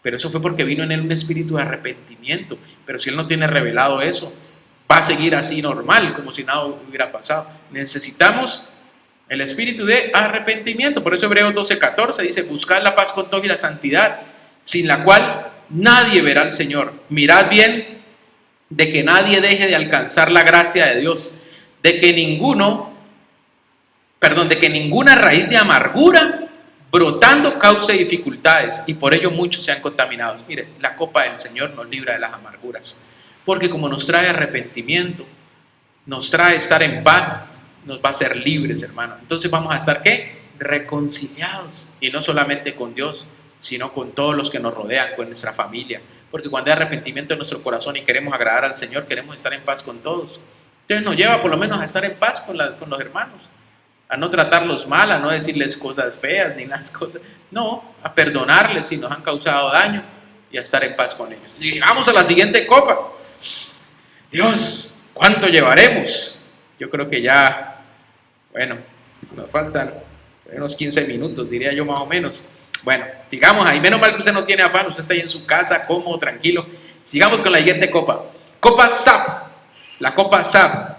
Pero eso fue porque vino en él un espíritu de arrepentimiento. Pero si él no tiene revelado eso, va a seguir así normal, como si nada hubiera pasado. Necesitamos el espíritu de arrepentimiento. Por eso Hebreos 12:14 dice, buscad la paz con todo y la santidad, sin la cual nadie verá al Señor. Mirad bien de que nadie deje de alcanzar la gracia de Dios, de que ninguna raíz de amargura brotando cause dificultades, y por ello muchos sean contaminados. Mire, la copa del Señor nos libra de las amarguras, porque como nos trae arrepentimiento, nos trae estar en paz, nos va a hacer libres, hermano. Entonces vamos a estar, ¿qué? Reconciliados, y no solamente con Dios, sino con todos los que nos rodean, con nuestra familia, porque cuando hay arrepentimiento en nuestro corazón y queremos agradar al Señor, queremos estar en paz con todos. Entonces nos lleva por lo menos a estar en paz con los hermanos, a no tratarlos mal, a no decirles cosas feas ni las cosas, no, a perdonarles si nos han causado daño y a estar en paz con ellos. Y llegamos a la siguiente copa. Dios, ¿cuánto llevaremos? Yo creo que ya, bueno, nos faltan unos 15 minutos, diría yo más o menos. Bueno, sigamos ahí. Menos mal que usted no tiene afán, usted está ahí en su casa, cómodo, tranquilo. Sigamos con la siguiente copa. Copa SAP. La copa SAP.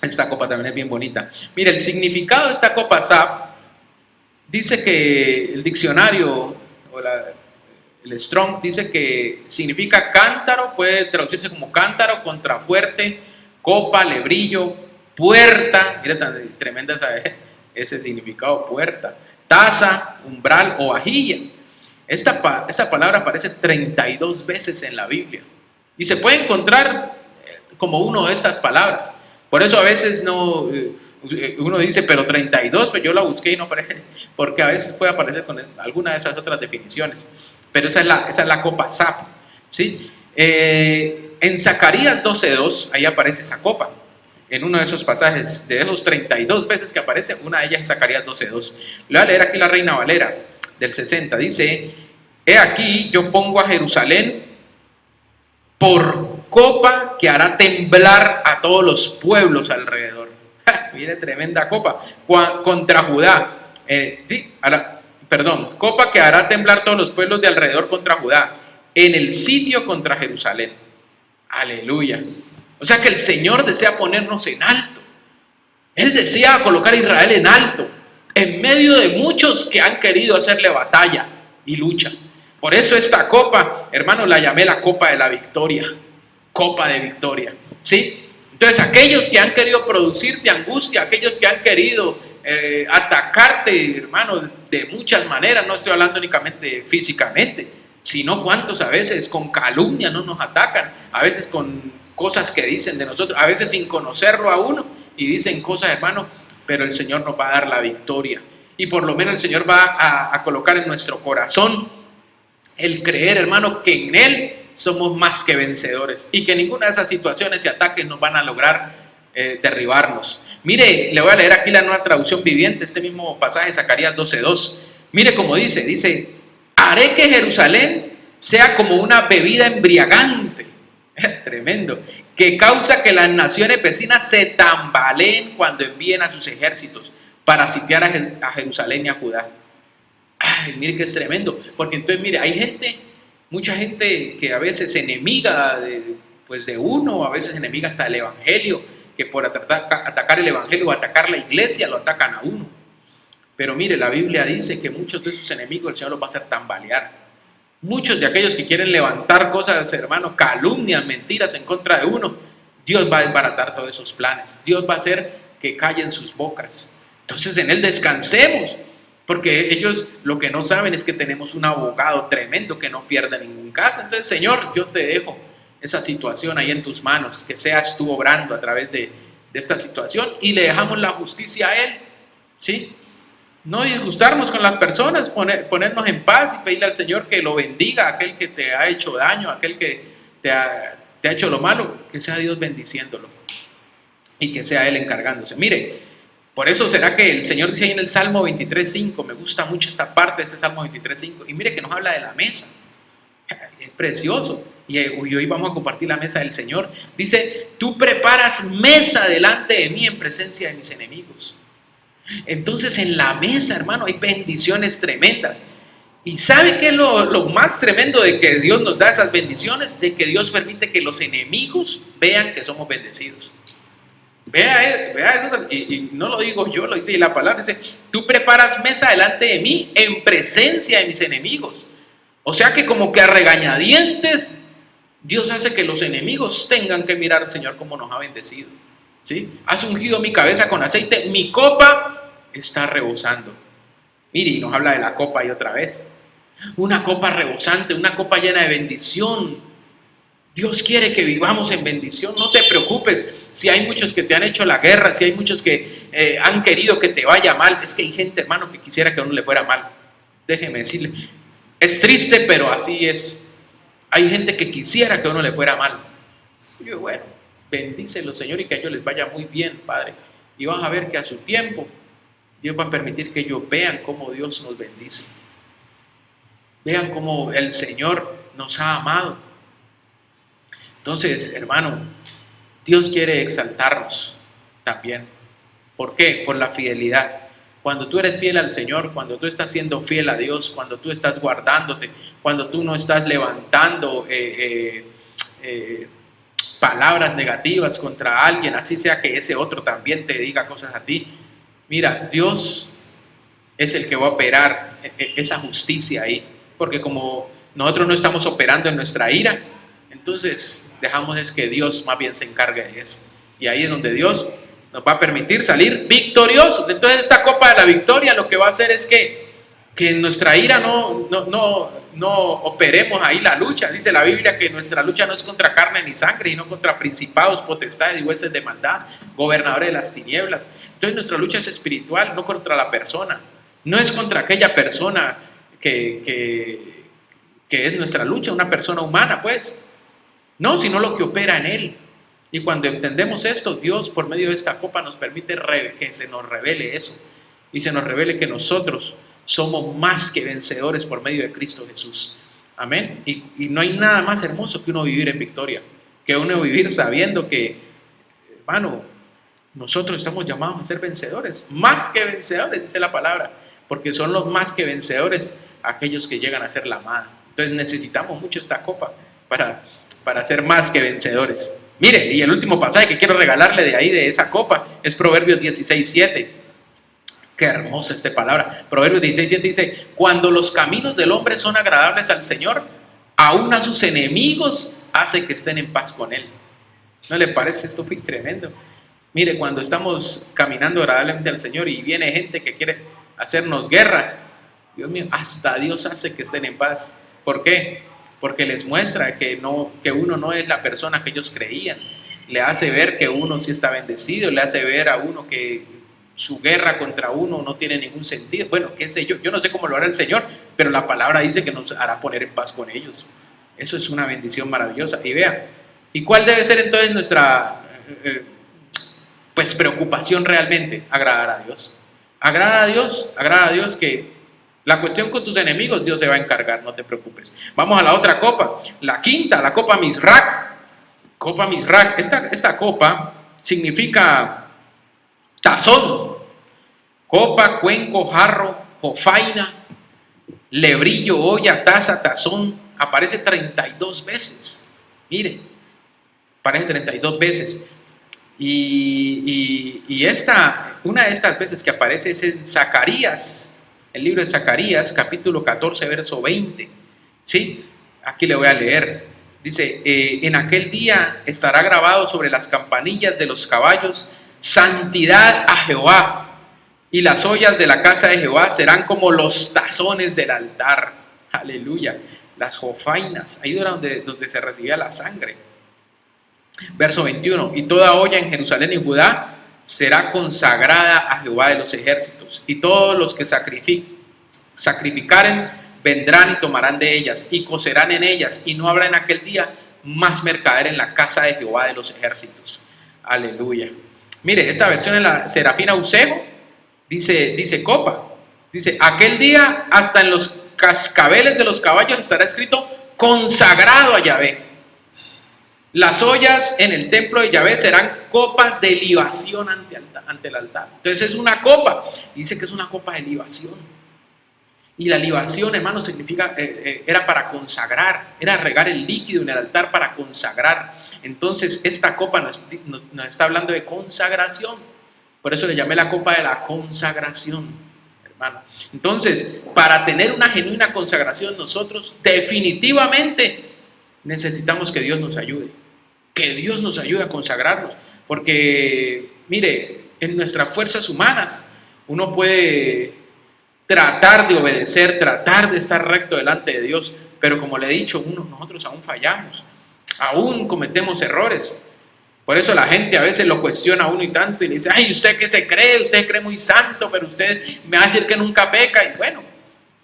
Esta copa también es bien bonita. Mire, el significado de esta copa SAP dice que el diccionario o el Strong dice que significa cántaro, puede traducirse como cántaro, contrafuerte, copa, lebrillo, puerta. Mira tan tremenda ese significado, puerta, taza, umbral o vajilla. Esta palabra aparece 32 veces en la Biblia y se puede encontrar como una de estas palabras. Por eso a veces uno dice, pero 32, pues yo la busqué y no aparece, porque a veces puede aparecer con alguna de esas otras definiciones. Pero esa es la copa SAP, ¿sí? En Zacarías 12:2, ahí aparece esa copa. En uno de esos pasajes, de esos 32 veces que aparece, una de ellas es Zacarías 12:2. Le voy a leer aquí la Reina Valera del 60. Dice: he aquí, yo pongo a Jerusalén por copa que hará temblar a todos los pueblos alrededor. Mire, tremenda copa. Contra Judá. Copa que hará temblar todos los pueblos de alrededor contra Judá, en el sitio contra Jerusalén. Aleluya. O sea que el Señor desea ponernos en alto. Él desea colocar a Israel en alto, en medio de muchos que han querido hacerle batalla y lucha. Por eso esta copa, hermano, la llamé la copa de la victoria. Copa de victoria, ¿sí? Entonces aquellos que han querido producirte angustia, aquellos que han querido atacarte, hermano, de muchas maneras, no estoy hablando únicamente físicamente, sino cuántos a veces con calumnia no nos atacan, a veces con cosas que dicen de nosotros, a veces sin conocerlo a uno y dicen cosas, hermano, pero el Señor nos va a dar la victoria y por lo menos el Señor va a colocar en nuestro corazón el creer, hermano, que en Él somos más que vencedores y que ninguna de esas situaciones y ataques nos van a lograr derribarnos. Mire, le voy a leer aquí la Nueva Traducción Viviente, este mismo pasaje, Zacarías 12:2. Mire cómo dice, haré que Jerusalén sea como una bebida embriagante, tremendo, que causa que las naciones vecinas se tambaleen cuando envíen a sus ejércitos para sitiar a Jerusalén y a Judá. Ay, mire que es tremendo, porque entonces mire, hay mucha gente que a veces es enemiga de uno, a veces enemiga hasta del evangelio, que por atacar el evangelio o atacar la iglesia lo atacan a uno. Pero mire, la Biblia dice que muchos de sus enemigos el Señor los va a hacer tambalear. Muchos de aquellos que quieren levantar cosas, hermano, calumnias, mentiras en contra de uno, Dios va a desbaratar todos esos planes. Dios va a hacer que callen sus bocas. Entonces en Él descansemos. Porque ellos lo que no saben es que tenemos un abogado tremendo que no pierde ningún caso. Entonces, Señor, yo te dejo esa situación ahí en tus manos, que seas tú obrando a través de esta situación y le dejamos la justicia a Él, ¿sí? No disgustarnos con las personas, ponernos en paz y pedirle al Señor que lo bendiga, a aquel que te ha hecho daño, a aquel que te ha hecho lo malo, que sea Dios bendiciéndolo y que sea Él encargándose. Mire, por eso será que el Señor dice ahí en el Salmo 23:5, me gusta mucho esta parte de este Salmo 23:5, y mire que nos habla de la mesa, es precioso, y hoy vamos a compartir la mesa del Señor. Dice, tú preparas mesa delante de mí en presencia de mis enemigos. Entonces en la mesa, hermano, hay bendiciones tremendas. ¿Y sabe qué es lo más tremendo de que Dios nos da esas bendiciones? De que Dios permite que los enemigos vean que somos bendecidos. Vea eso, y no lo digo yo, lo dice la palabra, dice, tú preparas mesa delante de mí en presencia de mis enemigos. O sea que como que a regañadientes, Dios hace que los enemigos tengan que mirar al Señor como nos ha bendecido. ¿Sí? Has ungido mi cabeza con aceite, mi copa está rebosando. Mire, y nos habla de la copa y otra vez. Una copa rebosante, una copa llena de bendición. Dios quiere que vivamos en bendición. No te preocupes si hay muchos que te han hecho la guerra, si hay muchos que han querido que te vaya mal. Es que hay gente, hermano, que quisiera que a uno le fuera mal. Déjeme decirle, es triste, pero así es. Hay gente que quisiera que a uno le fuera mal. Y yo, bueno, bendícelo, Señor, y que a ellos les vaya muy bien, Padre. Y vas a ver que a su tiempo Dios va a permitir que ellos vean cómo Dios nos bendice. Vean cómo el Señor nos ha amado. Entonces, hermano, Dios quiere exaltarnos también. ¿Por qué? Por la fidelidad. Cuando tú eres fiel al Señor, cuando tú estás siendo fiel a Dios, cuando tú estás guardándote, cuando tú no estás levantando palabras negativas contra alguien, así sea que ese otro también te diga cosas a ti. Mira, Dios es el que va a operar esa justicia ahí, porque como nosotros no estamos operando en nuestra ira, entonces dejamos es que Dios más bien se encargue de eso. Y ahí es donde Dios nos va a permitir salir victoriosos. Entonces esta copa de la victoria lo que va a hacer es que en nuestra ira no operemos ahí la lucha. Dice la Biblia que nuestra lucha no es contra carne ni sangre, sino contra principados, potestades y huestes de maldad, gobernadores de las tinieblas. Entonces nuestra lucha es espiritual, no contra la persona. No es contra aquella persona que es nuestra lucha, una persona humana, pues. No, sino lo que opera en él. Y cuando entendemos esto, Dios por medio de esta copa nos permite que se nos revele eso. Y se nos revele que nosotros somos más que vencedores por medio de Cristo Jesús. Amén. Y no hay nada más hermoso que uno vivir en victoria, que uno vivir sabiendo que, hermano, nosotros estamos llamados a ser vencedores, más que vencedores, dice la palabra, porque son los más que vencedores aquellos que llegan a ser la amada. Entonces necesitamos mucho esta copa para ser más que vencedores. Mire, y el último pasaje que quiero regalarle de ahí, de esa copa, es Proverbios 16:7. Qué hermosa esta palabra. Proverbios 16:7 dice: cuando los caminos del hombre son agradables al Señor, aún a sus enemigos hace que estén en paz con él. ¿No le parece esto muy tremendo? Mire, cuando estamos caminando agradablemente al Señor y viene gente que quiere hacernos guerra, Dios mío, hasta Dios hace que estén en paz. ¿Por qué? Porque les muestra que uno no es la persona que ellos creían. Le hace ver que uno sí está bendecido, le hace ver a uno que su guerra contra uno no tiene ningún sentido. Bueno, qué sé yo no sé cómo lo hará el Señor, pero la palabra dice que nos hará poner en paz con ellos. Eso es una bendición maravillosa. Y vean, ¿y cuál debe ser entonces nuestra preocupación realmente? Agradar a Dios. Agrada a Dios que la cuestión con tus enemigos, Dios se va a encargar, no te preocupes. Vamos a la otra copa, la quinta, la copa Misrac. Copa Misrac, esta copa significa tazón. Copa, cuenco, jarro, jofaina, lebrillo, olla, taza, tazón. Aparece 32 veces. Mire, aparece 32 veces. Y una de estas veces que aparece es en Zacarías. El libro de Zacarías, capítulo 14, verso 20. ¿Sí? Aquí le voy a leer. Dice, en aquel día estará grabado sobre las campanillas de los caballos, santidad a Jehová, y las ollas de la casa de Jehová serán como los tazones del altar. Aleluya. Las jofainas, ahí donde se recibía la sangre. Verso 21, y toda olla en Jerusalén y Judá será consagrada a Jehová de los ejércitos, y todos los que sacrificaren vendrán y tomarán de ellas, y cocerán en ellas, y no habrá en aquel día más mercader en la casa de Jehová de los ejércitos. Aleluya. Mire, esta versión en la Serafina Usejo dice copa. Dice, aquel día hasta en los cascabeles de los caballos estará escrito consagrado a Yahvé. Las ollas en el templo de Yahvé serán copas de libación ante el altar. Entonces es una copa. Dice que es una copa de libación. Y la libación, hermano, significa, era para consagrar, era regar el líquido en el altar para consagrar. Entonces esta copa nos está hablando de consagración. Por eso le llamé la copa de la consagración. hermano. Entonces, para tener una genuina consagración nosotros, definitivamente necesitamos que Dios nos ayude. Que Dios nos ayude a consagrarnos. Porque, mire, en nuestras fuerzas humanas, uno puede tratar de obedecer, tratar de estar recto delante de Dios, pero como le he dicho, nosotros aún fallamos, aún cometemos errores. Por eso la gente a veces lo cuestiona a uno y tanto y le dice, ay, ¿usted qué se cree? Usted cree muy santo, pero usted me va a decir que nunca peca. Y bueno,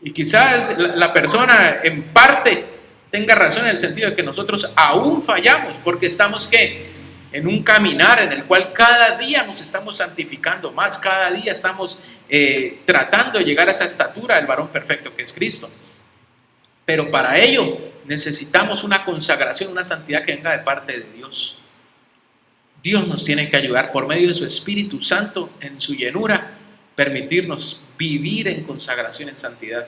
y quizás la persona en parte tenga razón en el sentido de que nosotros aún fallamos, porque estamos ¿qué? En un caminar en el cual cada día nos estamos santificando más, cada día estamos tratando de llegar a esa estatura del varón perfecto que es Cristo. Pero para ello necesitamos una consagración, una santidad que venga de parte de Dios. Dios nos tiene que ayudar por medio de su Espíritu Santo en su llenura, permitirnos vivir en consagración, en santidad.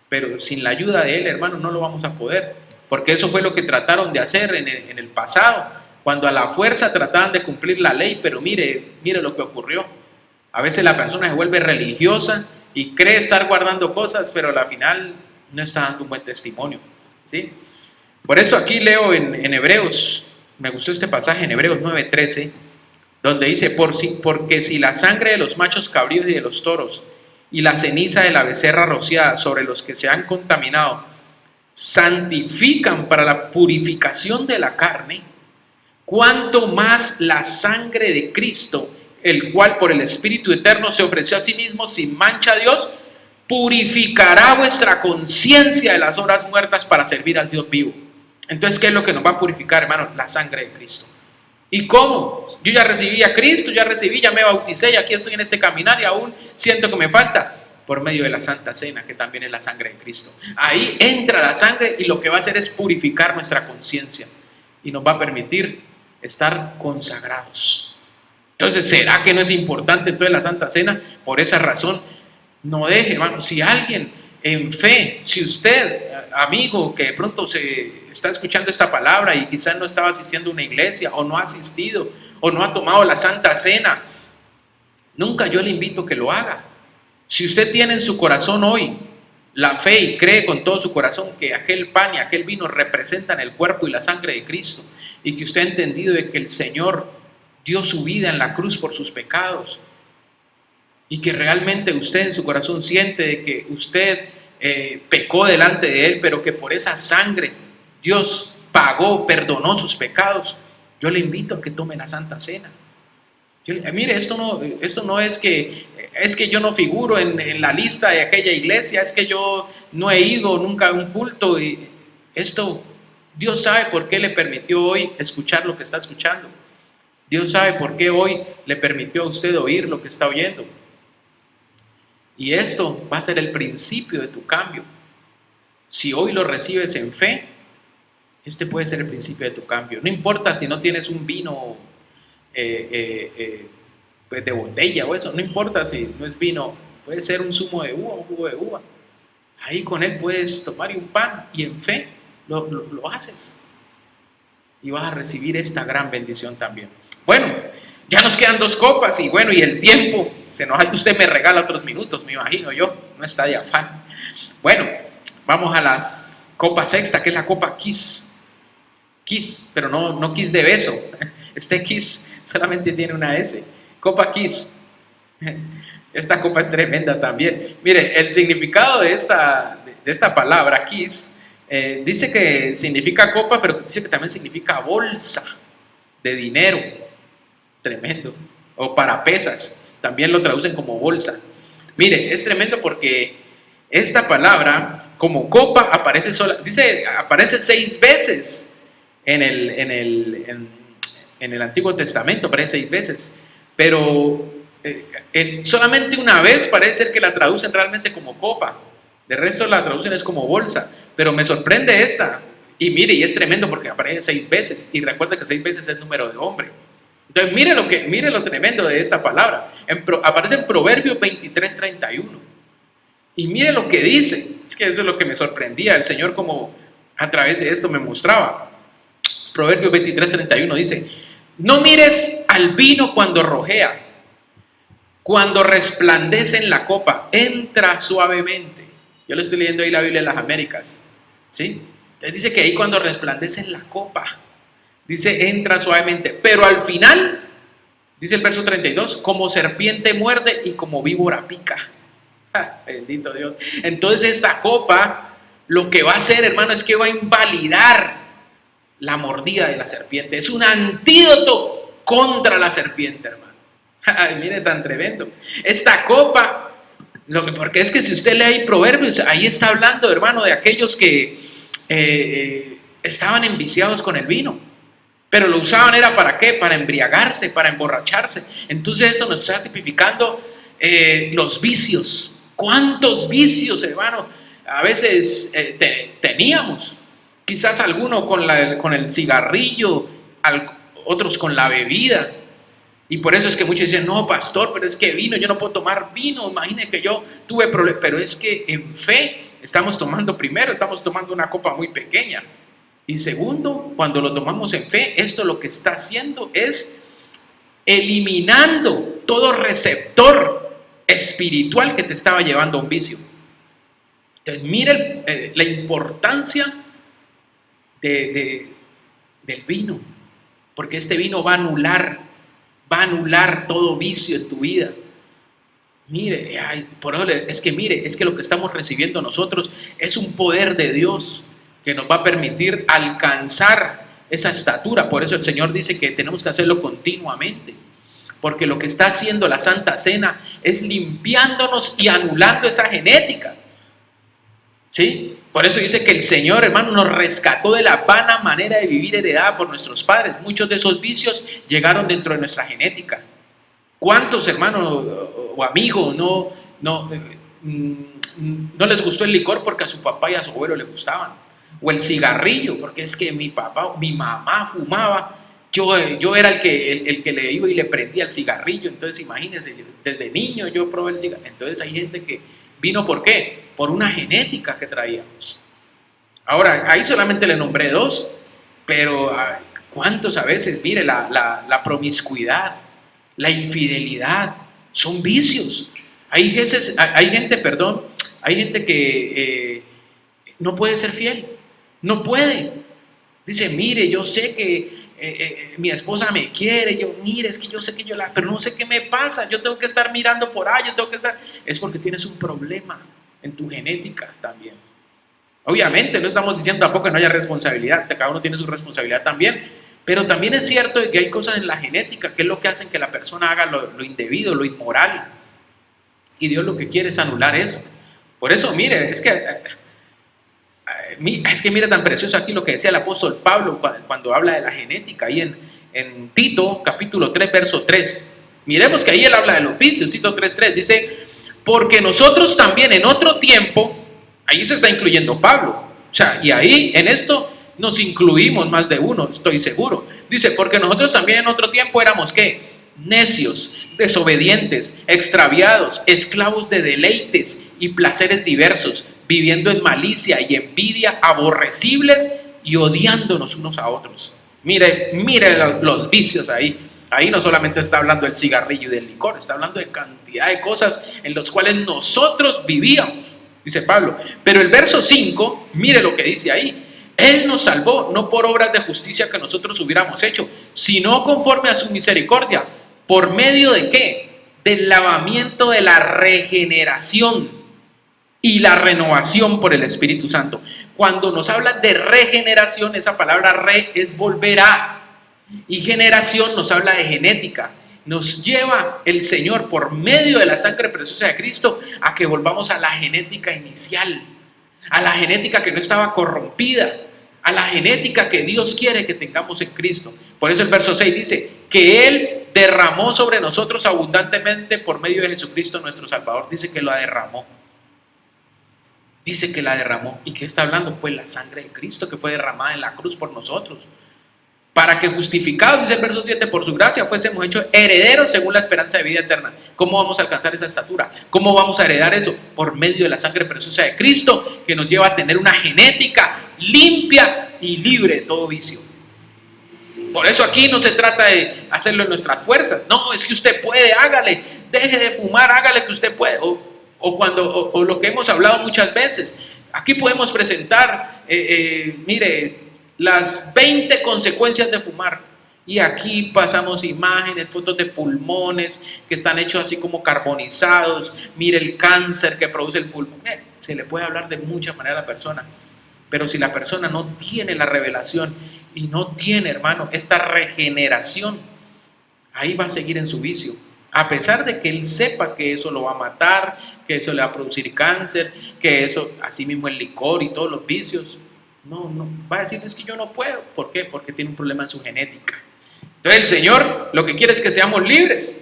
Pero sin la ayuda de Él, hermano, no lo vamos a poder, porque eso fue lo que trataron de hacer en el pasado, cuando a la fuerza trataban de cumplir la ley, pero mire lo que ocurrió. A veces la persona se vuelve religiosa y cree estar guardando cosas, pero al final no está dando un buen testimonio, ¿sí? Por eso aquí leo en Hebreos, me gustó este pasaje en Hebreos 9:13, donde dice, porque si la sangre de los machos cabríos y de los toros y la ceniza de la becerra rociada sobre los que se han contaminado santifican para la purificación de la carne, cuánto más la sangre de Cristo, el cual por el Espíritu Eterno se ofreció a sí mismo sin mancha a Dios, purificará vuestra conciencia de las obras muertas para servir al Dios vivo. Entonces, ¿qué es lo que nos va a purificar, hermano? La sangre de Cristo. ¿Y cómo? Yo ya recibí a Cristo, ya me bauticé y aquí estoy en este caminar y aún siento que me falta. Por medio de la Santa Cena, que también es la sangre de Cristo. Ahí entra la sangre y lo que va a hacer es purificar nuestra conciencia y nos va a permitir estar consagrados. Entonces, ¿será que no es importante entonces la Santa Cena? Por esa razón, no deje, hermano, si alguien en fe, si usted, amigo, que de pronto se está escuchando esta palabra y quizás no estaba asistiendo a una iglesia o no ha asistido o no ha tomado la Santa Cena, nunca yo le invito a que lo haga. Si usted tiene en su corazón hoy la fe y cree con todo su corazón que aquel pan y aquel vino representan el cuerpo y la sangre de Cristo y que usted ha entendido de que el Señor dio su vida en la cruz por sus pecados y que realmente usted en su corazón siente de que usted pecó delante de Él, pero que por esa sangre Dios pagó, perdonó sus pecados, yo le invito a que tome la Santa Cena. Mire, esto no es que yo no figuro en la lista de aquella iglesia, es que yo no he ido nunca a un culto. Y esto, Dios sabe por qué le permitió hoy escuchar lo que está escuchando. Dios sabe por qué hoy le permitió a usted oír lo que está oyendo. Y esto va a ser el principio de tu cambio. Si hoy lo recibes en fe, este puede ser el principio de tu cambio. No importa si no tienes un vino pues de botella o eso, no importa si no es vino, puede ser un zumo de uva, un jugo de uva. Ahí con él puedes tomar un pan y en fe lo haces y vas a recibir esta gran bendición también. Bueno, ya nos quedan 2 copas y bueno, y el tiempo se nos ha, usted me regala otros minutos, me imagino yo, no está de afán. Bueno, vamos a la copa sexta, que es la copa Kiss, pero no Kiss de beso, este Kiss solamente tiene una S. Copa Kiss. Esta copa es tremenda también. Mire, el significado de esta palabra Kiss dice que significa copa, pero dice que también significa bolsa de dinero. Tremendo. O para pesas. También lo traducen como bolsa. Mire, es tremendo porque esta palabra como copa aparece aparece 6 veces en el Antiguo Testamento, aparece 6 veces, pero solamente una vez parece ser que la traducen realmente como copa, de resto la traducen es como bolsa, pero me sorprende esta, y mire, y es tremendo porque aparece 6 veces, y recuerda que 6 veces es número de hombre. Entonces mire lo tremendo de esta palabra, aparece en Proverbios 23:31, y mire lo que dice, es que eso es lo que me sorprendía, el Señor como a través de esto me mostraba. Proverbios 23:31 dice: no mires al vino cuando rojea, Cuando resplandece en la copa, entra suavemente. Yo le estoy leyendo ahí la Biblia de las Américas, ¿sí? Entonces dice que ahí cuando resplandece en la copa, dice entra suavemente, pero al final, dice el verso 32, como serpiente muerde y como víbora pica. Bendito Dios. Entonces esta copa lo que va a hacer, hermano, es que va a invalidar la mordida de la serpiente. Es un antídoto contra la serpiente, hermano. Ay, mire, tan tremendo. Esta copa, porque es que si usted lee Proverbios, ahí está hablando, hermano, de aquellos que estaban enviciados con el vino. Pero lo usaban era ¿para qué? Para embriagarse, para emborracharse. Entonces esto nos está tipificando los vicios. ¿Cuántos vicios, hermano? A veces teníamos. Quizás algunos con el cigarrillo, otros con la bebida. Y por eso es que muchos dicen, no, pastor, pero es que vino, yo no puedo tomar vino. Imagine que yo tuve problemas. Pero es que en fe estamos tomando una copa muy pequeña. Y segundo, cuando lo tomamos en fe, esto lo que está haciendo es eliminando todo receptor espiritual que te estaba llevando a un vicio. Entonces, mire la importancia del vino, porque este vino va a anular todo vicio en tu vida. Mire, es que lo que estamos recibiendo nosotros es un poder de Dios que nos va a permitir alcanzar esa estatura. Por eso el Señor dice que tenemos que hacerlo continuamente, porque lo que está haciendo la Santa Cena es limpiándonos y anulando esa genética, ¿sí? Por eso dice que el Señor, hermano, nos rescató de la vana manera de vivir heredada por nuestros padres. Muchos de esos vicios llegaron dentro de nuestra genética. ¿Cuántos, hermanos o amigos no les gustó el licor porque a su papá y a su abuelo le gustaban? O el cigarrillo, porque es que mi mamá fumaba, yo era el que le iba y le prendía el cigarrillo. Entonces imagínense, desde niño yo probé el cigarrillo. Entonces hay gente que vino, ¿por qué? Por una genética que traíamos. Ahora, ahí solamente le nombré dos, pero ¿cuántos a veces? Mire, la promiscuidad, la infidelidad, son vicios. Hay gente que no puede ser fiel. No puede. Dice, mire, yo sé que mi esposa me quiere, es que yo sé que pero no sé qué me pasa, yo tengo que estar mirando por ahí, es porque tienes un problema en tu genética también. Obviamente no estamos diciendo tampoco que no haya responsabilidad, cada uno tiene su responsabilidad también, pero también es cierto que hay cosas en la genética que es lo que hacen que la persona haga lo indebido, lo inmoral, y Dios lo que quiere es anular eso. Por eso, mire, es que mira tan precioso aquí lo que decía el apóstol Pablo cuando habla de la genética, ahí en Tito capítulo 3 verso 3. Miremos que ahí él habla de los vicios. Tito 3:3 dice, porque nosotros también en otro tiempo, ahí se está incluyendo Pablo, o sea, y ahí en esto nos incluimos más de uno, estoy seguro. Dice, porque nosotros también en otro tiempo éramos ¿qué? Necios, desobedientes, extraviados, esclavos de deleites y placeres diversos, viviendo en malicia y envidia, aborrecibles y odiándonos unos a otros. Mire los vicios ahí. Ahí no solamente está hablando del cigarrillo y del licor, está hablando de cantidad de cosas en las cuales nosotros vivíamos, dice Pablo. Pero el verso 5, mire lo que dice ahí. Él nos salvó no por obras de justicia que nosotros hubiéramos hecho, sino conforme a su misericordia. ¿Por medio de qué? Del lavamiento de la regeneración y la renovación por el Espíritu Santo. Cuando nos habla de regeneración, esa palabra re es volver a, y generación nos habla de genética. Nos lleva el Señor por medio de la sangre preciosa de Cristo a que volvamos a la genética inicial, a la genética que no estaba corrompida, a la genética que Dios quiere que tengamos en Cristo. Por eso el verso 6 dice que Él derramó sobre nosotros abundantemente por medio de Jesucristo nuestro Salvador. Dice que la derramó. Dice que la derramó. ¿Y qué está hablando? Pues la sangre de Cristo que fue derramada en la cruz por nosotros. Para que justificados, dice el verso 7, por su gracia fuésemos hechos herederos según la esperanza de vida eterna. ¿Cómo vamos a alcanzar esa estatura? ¿Cómo vamos a heredar eso? Por medio de la sangre preciosa de Cristo, que nos lleva a tener una genética limpia y libre de todo vicio. Por eso aquí no se trata de hacerlo en nuestras fuerzas. No, es que usted puede, hágale. deje de fumar, hágale que usted puede. O lo que hemos hablado muchas veces. Aquí podemos presentar, mire, las 20 consecuencias de fumar. Y aquí pasamos imágenes, fotos de pulmones que están hechos así como carbonizados. Mire el cáncer que produce el pulmón. Se le puede hablar de muchas maneras a la persona. Pero si la persona no tiene la revelación y no tiene, hermano, esta regeneración, ahí va a seguir en su vicio. A pesar de que él sepa que eso lo va a matar, que eso le va a producir cáncer, que eso, así mismo el licor y todos los vicios, no, va a decir, es que yo no puedo. ¿Por qué? Porque tiene un problema en su genética. Entonces el Señor lo que quiere es que seamos libres.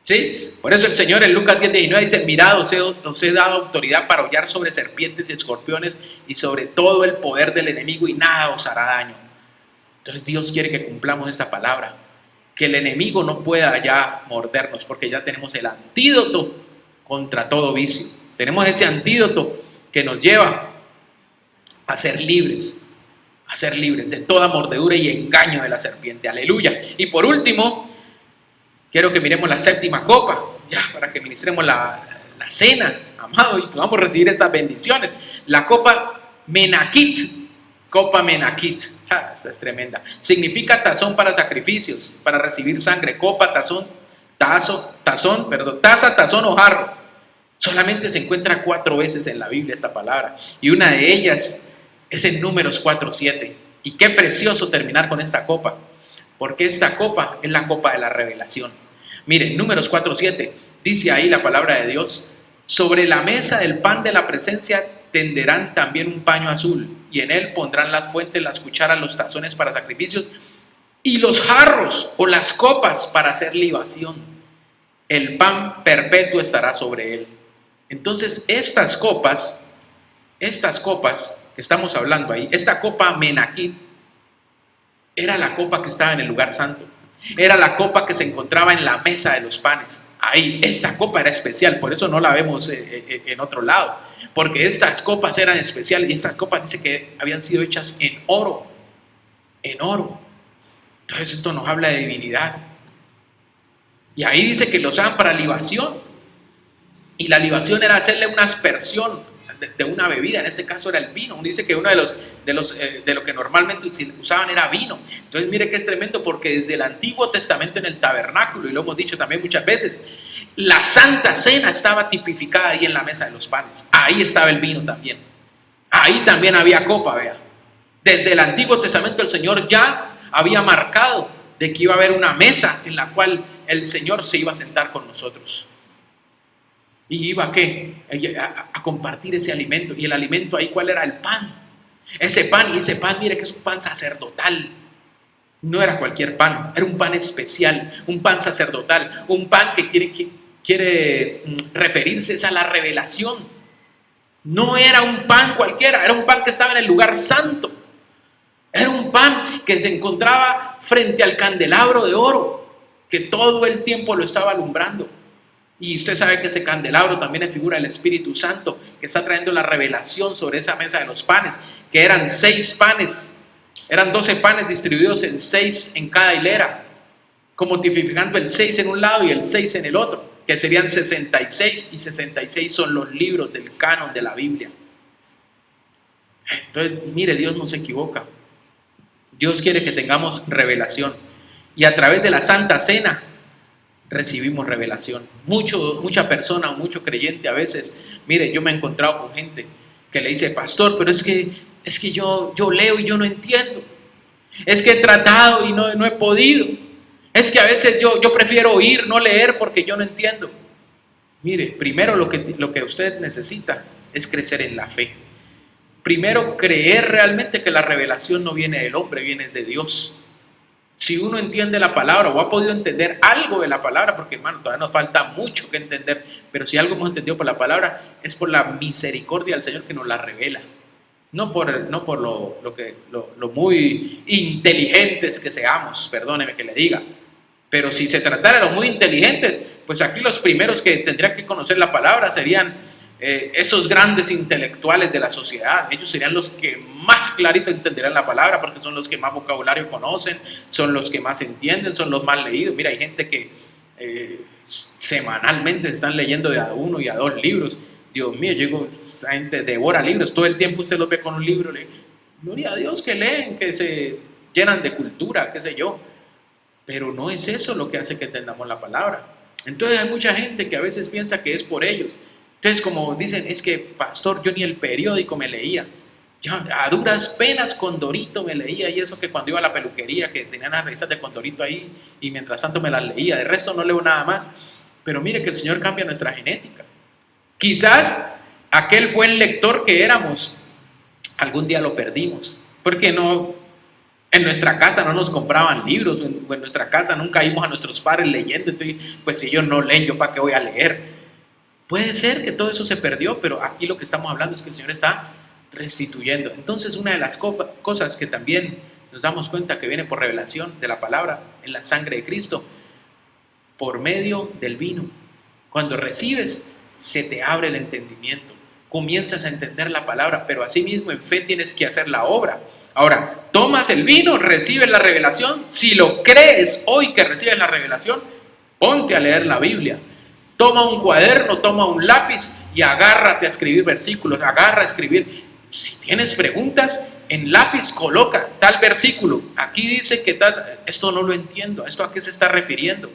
¿Sí? Por eso el Señor en Lucas 10:19 dice, mirad, os he dado autoridad para hollar sobre serpientes y escorpiones y sobre todo el poder del enemigo y nada os hará daño. Entonces Dios quiere que cumplamos esta palabra, que el enemigo no pueda ya mordernos, porque ya tenemos el antídoto contra todo vicio. Tenemos ese antídoto que nos lleva a ser libres de toda mordedura y engaño de la serpiente. Aleluya. Y por último, quiero que miremos la séptima copa, ya para que ministremos la cena, amado, y podamos recibir estas bendiciones. La copa Menakit, copa Menakit. Esta es tremenda. Significa tazón para sacrificios, para recibir sangre. Copa, taza, tazón o jarro. Solamente se encuentra 4 veces en la Biblia esta palabra. Y una de ellas es en Números 4:7. Y qué precioso terminar con esta copa, porque esta copa es la copa de la revelación. Miren, Números 4:7 dice ahí la palabra de Dios: sobre la mesa del pan de la presencia tenderán también un paño azul, y en él pondrán las fuentes, las cucharas, los tazones para sacrificios, y los jarros o las copas para hacer libación. El pan perpetuo estará sobre él. Entonces estas copas que estamos hablando ahí, esta copa Menakit, era la copa que estaba en el lugar santo. Era la copa que se encontraba en la mesa de los panes. Ahí, esta copa era especial, por eso no la vemos en otro lado. Porque estas copas eran especiales y estas copas dice que habían sido hechas en oro. En oro. Entonces esto nos habla de divinidad. Y ahí dice que lo usaban para libación. Y la libación era hacerle una aspersión de una bebida, en este caso era el vino. Uno dice que uno de lo que normalmente usaban era vino. Entonces mire que es tremendo, porque desde el Antiguo Testamento en el tabernáculo, y lo hemos dicho también muchas veces, la Santa Cena estaba tipificada ahí en la mesa de los panes. Ahí estaba el vino también. Ahí también había copa, vea. Desde el Antiguo Testamento el Señor ya había marcado de que iba a haber una mesa en la cual el Señor se iba a sentar con nosotros. Y iba ¿a qué? A compartir ese alimento. Y el alimento ahí, ¿cuál era? El pan. Ese pan, mire que es un pan sacerdotal. No era cualquier pan, era un pan especial, un pan sacerdotal, un pan que quiere referirse a la revelación. No era un pan cualquiera, era un pan que estaba en el lugar santo. Era un pan que se encontraba frente al candelabro de oro, que todo el tiempo lo estaba alumbrando. Y usted sabe que ese candelabro también es figura del Espíritu Santo, que está trayendo la revelación sobre esa mesa de los panes, que eran 6 panes, eran 12 panes distribuidos en 6 en cada hilera, como tipificando el 6 en un lado y el 6 en el otro, que serían 66, y 66 son los libros del canon de la Biblia. Entonces, mire, Dios no se equivoca. Dios quiere que tengamos revelación, y a través de la Santa Cena recibimos revelación. Mucha persona o mucho creyente a veces, mire, yo me he encontrado con gente que le dice: pastor, pero es que yo leo y yo no entiendo. Es que he tratado y no he podido. Es que a veces yo prefiero oír, no leer, porque yo no entiendo. Mire, primero lo que usted necesita es crecer en la fe. Primero, creer realmente que la revelación no viene del hombre, viene de Dios. Si uno entiende la palabra o ha podido entender algo de la palabra, porque hermano, todavía nos falta mucho que entender, pero si algo hemos entendido por la palabra, es por la misericordia del Señor que nos la revela. No por lo muy inteligentes que seamos, perdóneme que le diga. Pero si se tratara de los muy inteligentes, pues aquí los primeros que tendrían que conocer la palabra serían esos grandes intelectuales de la sociedad. Ellos serían los que más clarito entenderán la palabra, porque son los que más vocabulario conocen, son los que más entienden, son los más leídos. Mira, hay gente que semanalmente se están leyendo de a 1 y a 2 libros. Dios mío, yo digo, esa gente devora libros, todo el tiempo usted los ve con un libro, gloria a Dios que leen, que se llenan de cultura, qué sé yo, pero no es eso lo que hace que entendamos la palabra. Entonces hay mucha gente que a veces piensa que es por ellos. Entonces, como dicen, es que pastor, yo ni el periódico me leía, yo a duras penas Condorito me leía, y eso que cuando iba a la peluquería, que tenían las revistas de Condorito ahí, y mientras tanto me las leía, de resto no leo nada más. Pero mire que el Señor cambia nuestra genética. Quizás aquel buen lector que éramos, algún día lo perdimos, porque no, en nuestra casa no nos compraban libros, en nuestra casa nunca íbamos a nuestros padres leyendo, entonces, pues si ellos no leen, ¿yo para qué voy a leer? Puede ser que todo eso se perdió, pero aquí lo que estamos hablando es que el Señor está restituyendo. Entonces, una de las cosas que también nos damos cuenta que viene por revelación de la palabra en la sangre de Cristo, por medio del vino. Cuando recibes, se te abre el entendimiento, comienzas a entender la palabra, pero asimismo en fe tienes que hacer la obra. Ahora, tomas el vino, recibes la revelación. Si lo crees hoy que recibes la revelación, ponte a leer la Biblia. Toma un cuaderno, toma un lápiz y agárrate a escribir versículos, agarra a escribir. Si tienes preguntas, en lápiz coloca tal versículo. Aquí dice que tal, esto no lo entiendo, ¿esto a qué se está refiriendo?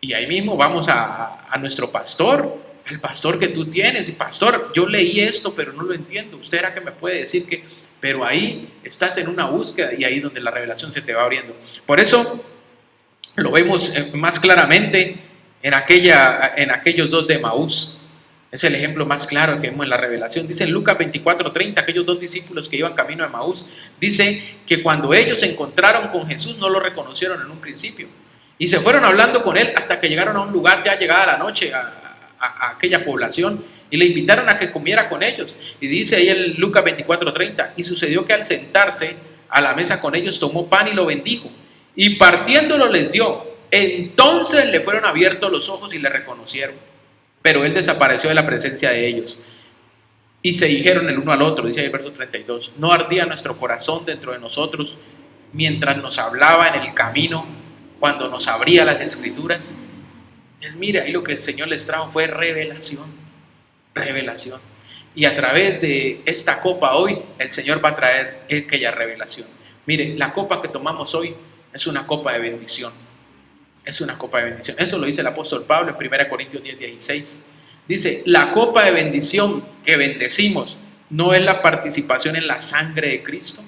Y ahí mismo vamos a nuestro pastor, al pastor que tú tienes. Y pastor, yo leí esto, pero no lo entiendo. Usted era que me puede decir que... Pero ahí estás en una búsqueda y ahí es donde la revelación se te va abriendo. Por eso lo vemos más claramente en aquellos dos de Emaús. Es el ejemplo más claro que vemos en la revelación. Dice en Lucas 24:30, aquellos dos discípulos que iban camino a Emaús, dice que cuando ellos se encontraron con Jesús no lo reconocieron en un principio. Y se fueron hablando con él hasta que llegaron a un lugar ya llegada la noche, a aquella población, y le invitaron a que comiera con ellos. Y dice ahí en Lucas 24:30, y sucedió que al sentarse a la mesa con ellos, tomó pan y lo bendijo, y partiéndolo les dio. Entonces le fueron abiertos los ojos y le reconocieron, pero él desapareció de la presencia de ellos. Y se dijeron el uno al otro, dice ahí el verso 32, ¿no ardía nuestro corazón dentro de nosotros mientras nos hablaba en el camino, cuando nos abría las escrituras? Pues mira, ahí lo que el Señor les trajo fue revelación. Y a través de esta copa hoy, el Señor va a traer aquella revelación. Mire, la copa que tomamos hoy es una copa de bendición. Es una copa de bendición. Eso lo dice el apóstol Pablo en 1 Corintios 10:16. Dice, la copa de bendición que bendecimos no es la participación en la sangre de Cristo.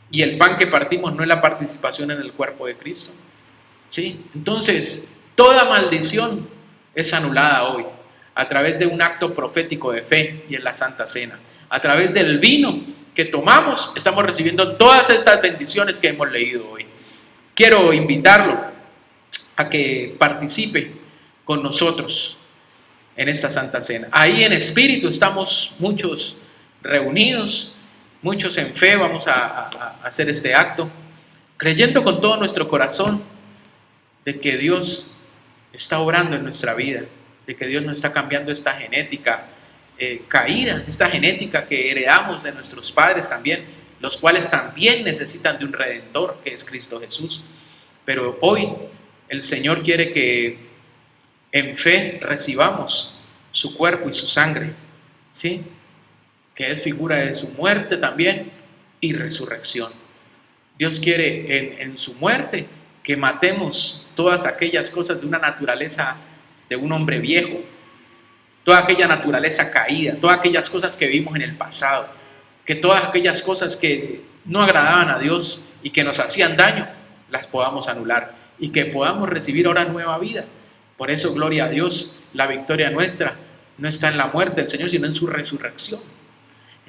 Y el pan que partimos no es la participación en el cuerpo de Cristo. ¿Sí? Entonces, toda maldición es anulada hoy a través de un acto profético de fe y en la Santa Cena. A través del vino que tomamos, estamos recibiendo todas estas bendiciones que hemos leído hoy. Quiero invitarlo a que participe con nosotros en esta Santa Cena. Ahí en espíritu estamos muchos reunidos, muchos en fe, vamos a hacer este acto, creyendo con todo nuestro corazón de que Dios está obrando en nuestra vida, de que Dios nos está cambiando esta genética caída, esta genética que heredamos de nuestros padres también, los cuales también necesitan de un Redentor, que es Cristo Jesús. Pero hoy el Señor quiere que en fe recibamos su cuerpo y su sangre, ¿sí? Que es figura de su muerte también y resurrección. Dios quiere en su muerte que matemos todas aquellas cosas de una naturaleza de un hombre viejo, toda aquella naturaleza caída, todas aquellas cosas que vimos en el pasado, que todas aquellas cosas que no agradaban a Dios y que nos hacían daño, las podamos anular y que podamos recibir ahora nueva vida. Por eso, gloria a Dios, la victoria nuestra no está en la muerte del Señor, sino en su resurrección.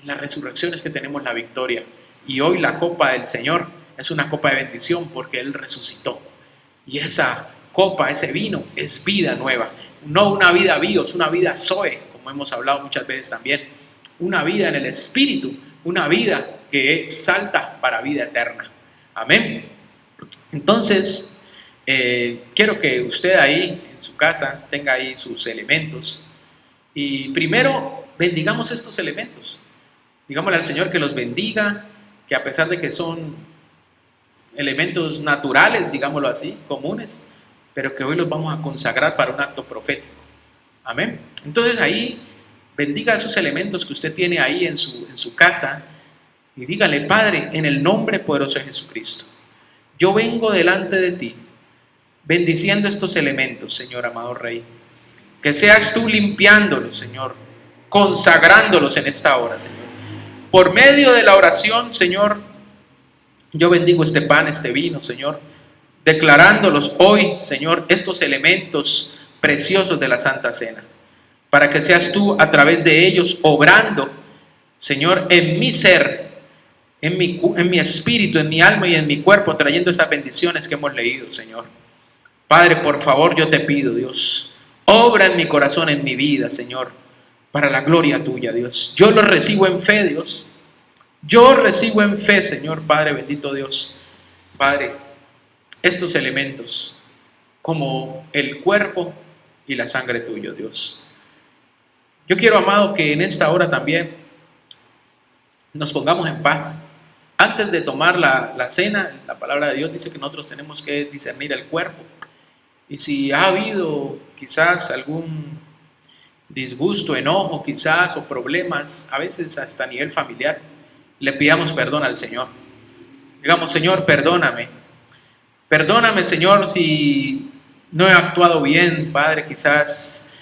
En la resurrección es que tenemos la victoria. Y hoy la copa del Señor es una copa de bendición porque Él resucitó. Y esa copa, ese vino, es vida nueva. No una vida bios, una vida zoe, como hemos hablado muchas veces también. Una vida en el Espíritu, una vida que salta para vida eterna. Amén. Entonces, quiero que usted ahí en su casa tenga ahí sus elementos. Y primero, bendigamos estos elementos. Digámosle al Señor que los bendiga, que a pesar de que son elementos naturales, digámoslo así, comunes, pero que hoy los vamos a consagrar para un acto profético. Amén. Entonces ahí bendiga esos elementos que usted tiene ahí en su casa y dígale: Padre, en el nombre poderoso de Jesucristo, yo vengo delante de ti bendiciendo estos elementos, Señor amado Rey. Que seas tú limpiándolos, Señor, consagrándolos en esta hora, Señor. Por medio de la oración, Señor, yo bendigo este pan, este vino, Señor, declarándolos hoy, Señor, estos elementos preciosos de la Santa Cena, para que seas tú a través de ellos obrando, Señor, en mi ser, en mi espíritu, en mi alma y en mi cuerpo, trayendo estas bendiciones que hemos leído, Señor. Padre, por favor, yo te pido, Dios, obra en mi corazón, en mi vida, Señor, para la gloria tuya, Dios. Yo lo recibo en fe, Dios. Yo recibo en fe, Señor, Padre bendito Dios. Padre, estos elementos como el cuerpo y la sangre tuyo, Dios. Yo quiero, amado, que en esta hora también nos pongamos en paz. Antes de tomar la cena, la palabra de Dios dice que nosotros tenemos que discernir el cuerpo. Y si ha habido quizás algún disgusto, enojo quizás, o problemas, a veces hasta a nivel familiar, le pidamos perdón al Señor. Digamos: Señor, perdóname. Perdóname, Señor, si no he actuado bien, Padre, quizás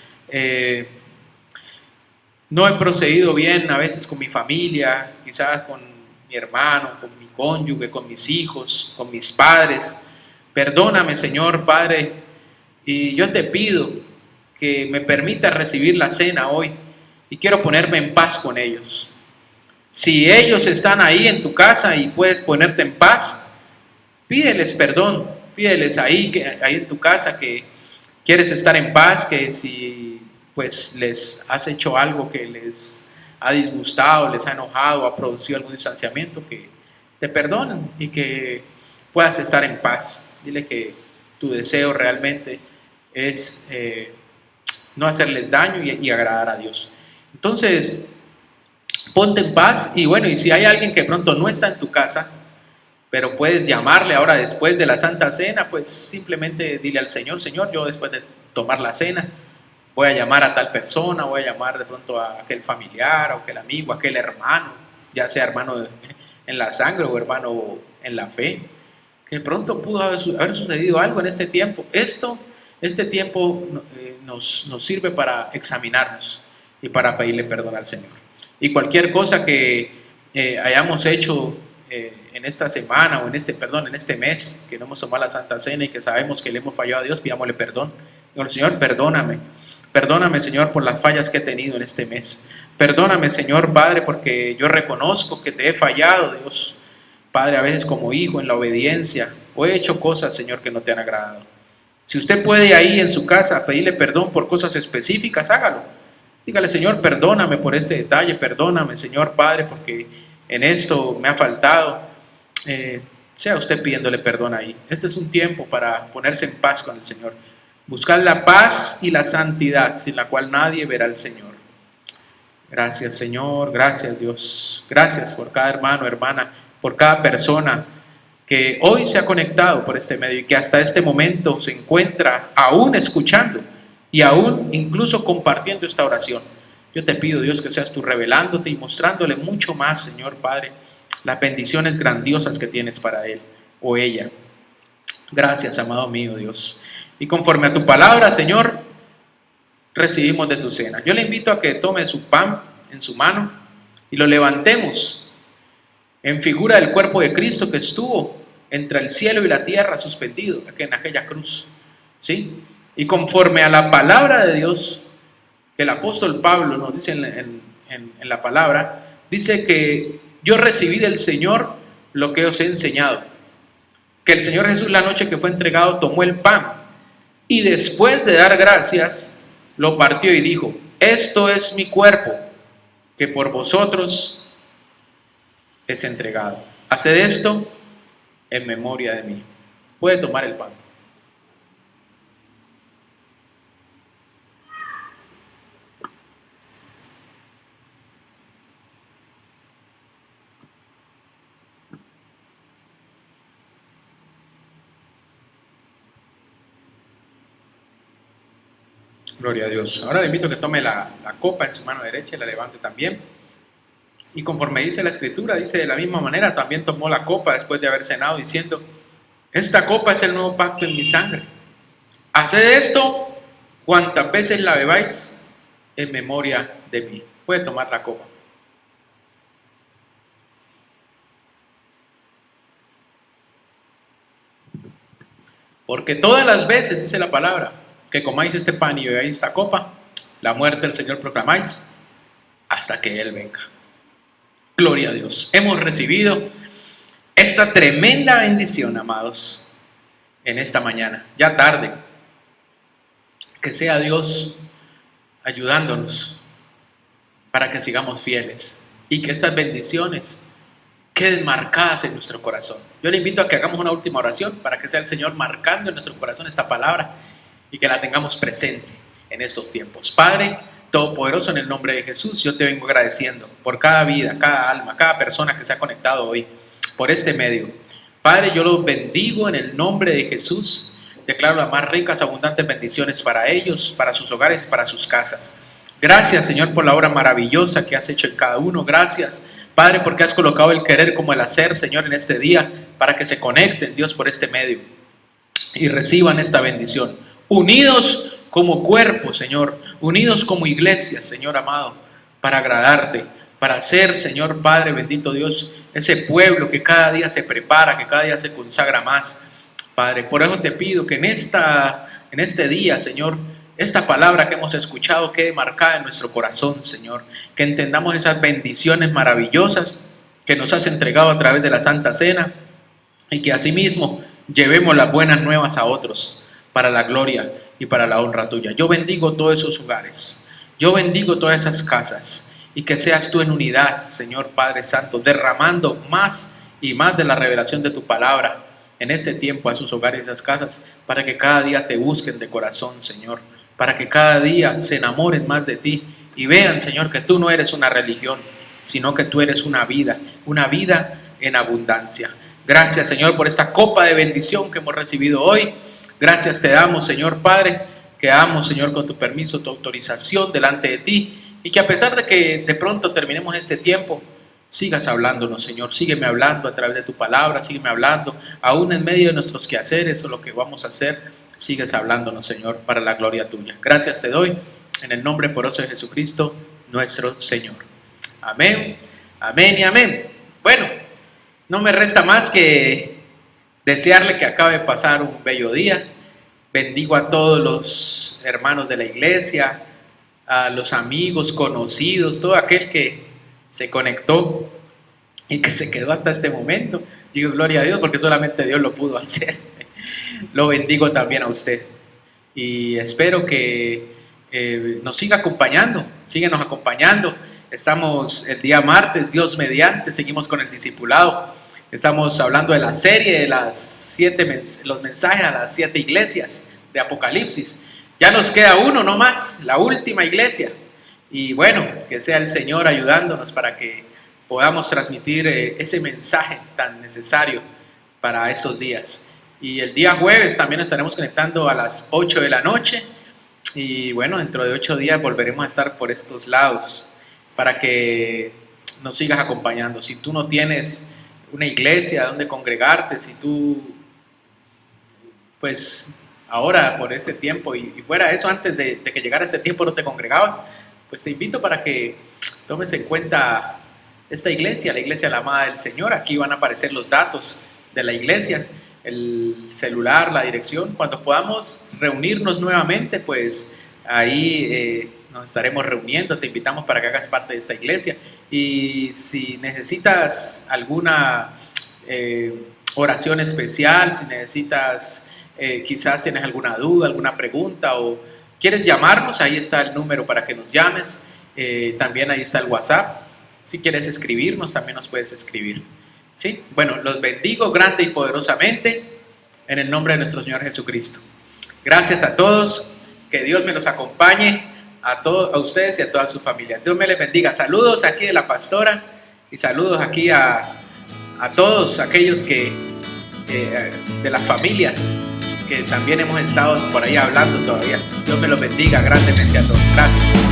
no he procedido bien a veces con mi familia, quizás con mi hermano, con mi cónyuge, con mis hijos, con mis padres. Perdóname, Señor, Padre, y yo te pido que me permitas recibir la cena hoy y quiero ponerme en paz con ellos. Si ellos están ahí en tu casa y puedes ponerte en paz, pídeles perdón, pídeles ahí en tu casa que quieres estar en paz, que si pues les has hecho algo que les ha disgustado, les ha enojado, ha producido algún distanciamiento, que te perdonen y que puedas estar en paz. Dile que tu deseo realmente es no hacerles daño y agradar a Dios. Entonces, ponte en paz y bueno, y si hay alguien que de pronto no está en tu casa, pero puedes llamarle ahora después de la Santa Cena, pues simplemente dile al Señor: Señor, yo después de tomar la cena voy a llamar a tal persona, voy a llamar de pronto a aquel familiar, a aquel amigo, a aquel hermano, ya sea hermano en la sangre o hermano en la fe, que de pronto pudo haber sucedido algo en este tiempo. Este tiempo nos sirve para examinarnos y para pedirle perdón al Señor. Y cualquier cosa que hayamos hecho en esta semana o en este mes, que no hemos tomado la Santa Cena y que sabemos que le hemos fallado a Dios, pidámosle perdón. Digo: Señor, perdóname, Señor, por las fallas que he tenido en este mes. Perdóname, Señor, Padre, porque yo reconozco que te he fallado, Dios. Padre, a veces como hijo en la obediencia, o he hecho cosas, Señor, que no te han agradado. Si usted puede ahí en su casa pedirle perdón por cosas específicas, hágalo. Dígale: Señor, perdóname por este detalle, perdóname, Señor, Padre, porque en esto me ha faltado. Sea usted pidiéndole perdón ahí. Este es un tiempo para ponerse en paz con el Señor. Buscad la paz y la santidad, sin la cual nadie verá al Señor. Gracias, Señor, gracias, Dios. Gracias por cada hermano, hermana, por cada persona que hoy se ha conectado por este medio y que hasta este momento se encuentra aún escuchando y aún incluso compartiendo esta oración. Yo te pido, Dios, que seas tú revelándote y mostrándole mucho más, Señor Padre, las bendiciones grandiosas que tienes para él o ella. Gracias, amado mío, Dios. Y conforme a tu palabra, Señor, recibimos de tu cena. Yo le invito a que tome su pan en su mano y lo levantemos en figura del cuerpo de Cristo que estuvo entre el cielo y la tierra suspendido en aquella cruz. ¿Sí? Y conforme a la palabra de Dios, que el apóstol Pablo nos dice en la palabra, dice que yo recibí del Señor lo que os he enseñado. Que el Señor Jesús, la noche que fue entregado, tomó el pan y después de dar gracias, lo partió y dijo: esto es mi cuerpo, que por vosotros es entregado. Haced esto en memoria de mí. Puede tomar el pan. Gloria a Dios. Ahora le invito a que tome la copa en su mano derecha y la levante también. Y conforme dice la Escritura, dice de la misma manera, también tomó la copa después de haber cenado, diciendo: esta copa es el nuevo pacto en mi sangre. Haced esto cuantas veces la bebáis en memoria de mí. Puede tomar la copa. Porque todas las veces, dice la palabra, que comáis este pan y bebáis esta copa, la muerte del Señor proclamáis hasta que Él venga. Gloria a Dios. Hemos recibido esta tremenda bendición, amados, en esta mañana, ya tarde. Que sea Dios ayudándonos para que sigamos fieles y que estas bendiciones queden marcadas en nuestro corazón. Yo le invito a que hagamos una última oración para que sea el Señor marcando en nuestro corazón esta palabra y que la tengamos presente en estos tiempos. Padre Todopoderoso, en el nombre de Jesús, yo te vengo agradeciendo por cada vida, cada alma, cada persona que se ha conectado hoy por este medio. Padre, yo los bendigo en el nombre de Jesús. Declaro las más ricas, abundantes bendiciones para ellos, para sus hogares, para sus casas. Gracias, Señor, por la obra maravillosa que has hecho en cada uno. Gracias, Padre, porque has colocado el querer como el hacer, Señor, en este día, para que se conecten, Dios, por este medio y reciban esta bendición. Unidos como cuerpo, Señor, unidos como iglesia, Señor amado, para agradarte, para ser, Señor Padre, bendito Dios, ese pueblo que cada día se prepara, que cada día se consagra más. Padre, por eso te pido que en este día, Señor, esta palabra que hemos escuchado quede marcada en nuestro corazón, Señor. Que entendamos esas bendiciones maravillosas que nos has entregado a través de la Santa Cena y que asimismo llevemos las buenas nuevas a otros para la gloria y para la honra tuya. Yo bendigo todos esos hogares, yo bendigo todas esas casas y que seas tú en unidad, Señor Padre Santo, derramando más y más de la revelación de tu palabra en este tiempo a sus hogares y a esas casas, para que cada día te busquen de corazón, Señor, para que cada día se enamoren más de ti y vean, Señor, que tú no eres una religión, sino que tú eres una vida en abundancia. Gracias, Señor, por esta copa de bendición que hemos recibido hoy. Gracias te damos, Señor Padre, que damos, Señor, con tu permiso, tu autorización delante de ti, y que a pesar de que de pronto terminemos este tiempo, sigas hablándonos, Señor. Sígueme hablando a través de tu palabra, sígueme hablando, aún en medio de nuestros quehaceres o lo que vamos a hacer, sigues hablándonos, Señor, para la gloria tuya. Gracias te doy, en el nombre poderoso de Jesucristo, nuestro Señor. Amén, amén y amén. Bueno, no me resta más que desearle que acabe de pasar un bello día. Bendigo a todos los hermanos de la iglesia, a los amigos, conocidos, todo aquel que se conectó y que se quedó hasta este momento. Digo gloria a Dios porque solamente Dios lo pudo hacer. Lo bendigo también a usted y espero que nos siga acompañando, síguenos acompañando. Estamos el día martes, Dios mediante, seguimos con el discipulado. Estamos hablando de la serie de los mensajes a las 7 iglesias de Apocalipsis. Ya nos queda uno no más, la última iglesia. Y bueno, que sea el Señor ayudándonos para que podamos transmitir ese mensaje tan necesario para esos días. Y el día jueves también nos estaremos conectando a las 8 de la noche. Y bueno, dentro de 8 días volveremos a estar por estos lados para que nos sigas acompañando. Si tú no tienes una iglesia donde congregarte, si tú, pues ahora por este tiempo y fuera eso, antes de que llegara este tiempo no te congregabas, pues te invito para que tomes en cuenta esta iglesia, la iglesia la amada del Señor. Aquí van a aparecer los datos de la iglesia, el celular, la dirección. Cuando podamos reunirnos nuevamente, pues ahí nos estaremos reuniendo. Te invitamos para que hagas parte de esta iglesia. Y si necesitas alguna oración especial, si necesitas, quizás tienes alguna duda, alguna pregunta o quieres llamarnos, ahí está el número para que nos llames. También ahí está el WhatsApp. Si quieres escribirnos, también nos puedes escribir. ¿Sí? Bueno, los bendigo grande y poderosamente en el nombre de nuestro Señor Jesucristo. Gracias a todos, que Dios me los acompañe, a ustedes y a toda su familia. Dios me les bendiga. Saludos aquí de la pastora y saludos aquí a todos aquellos que de las familias que también hemos estado por ahí hablando todavía. Dios me los bendiga grandemente a todos. Gracias.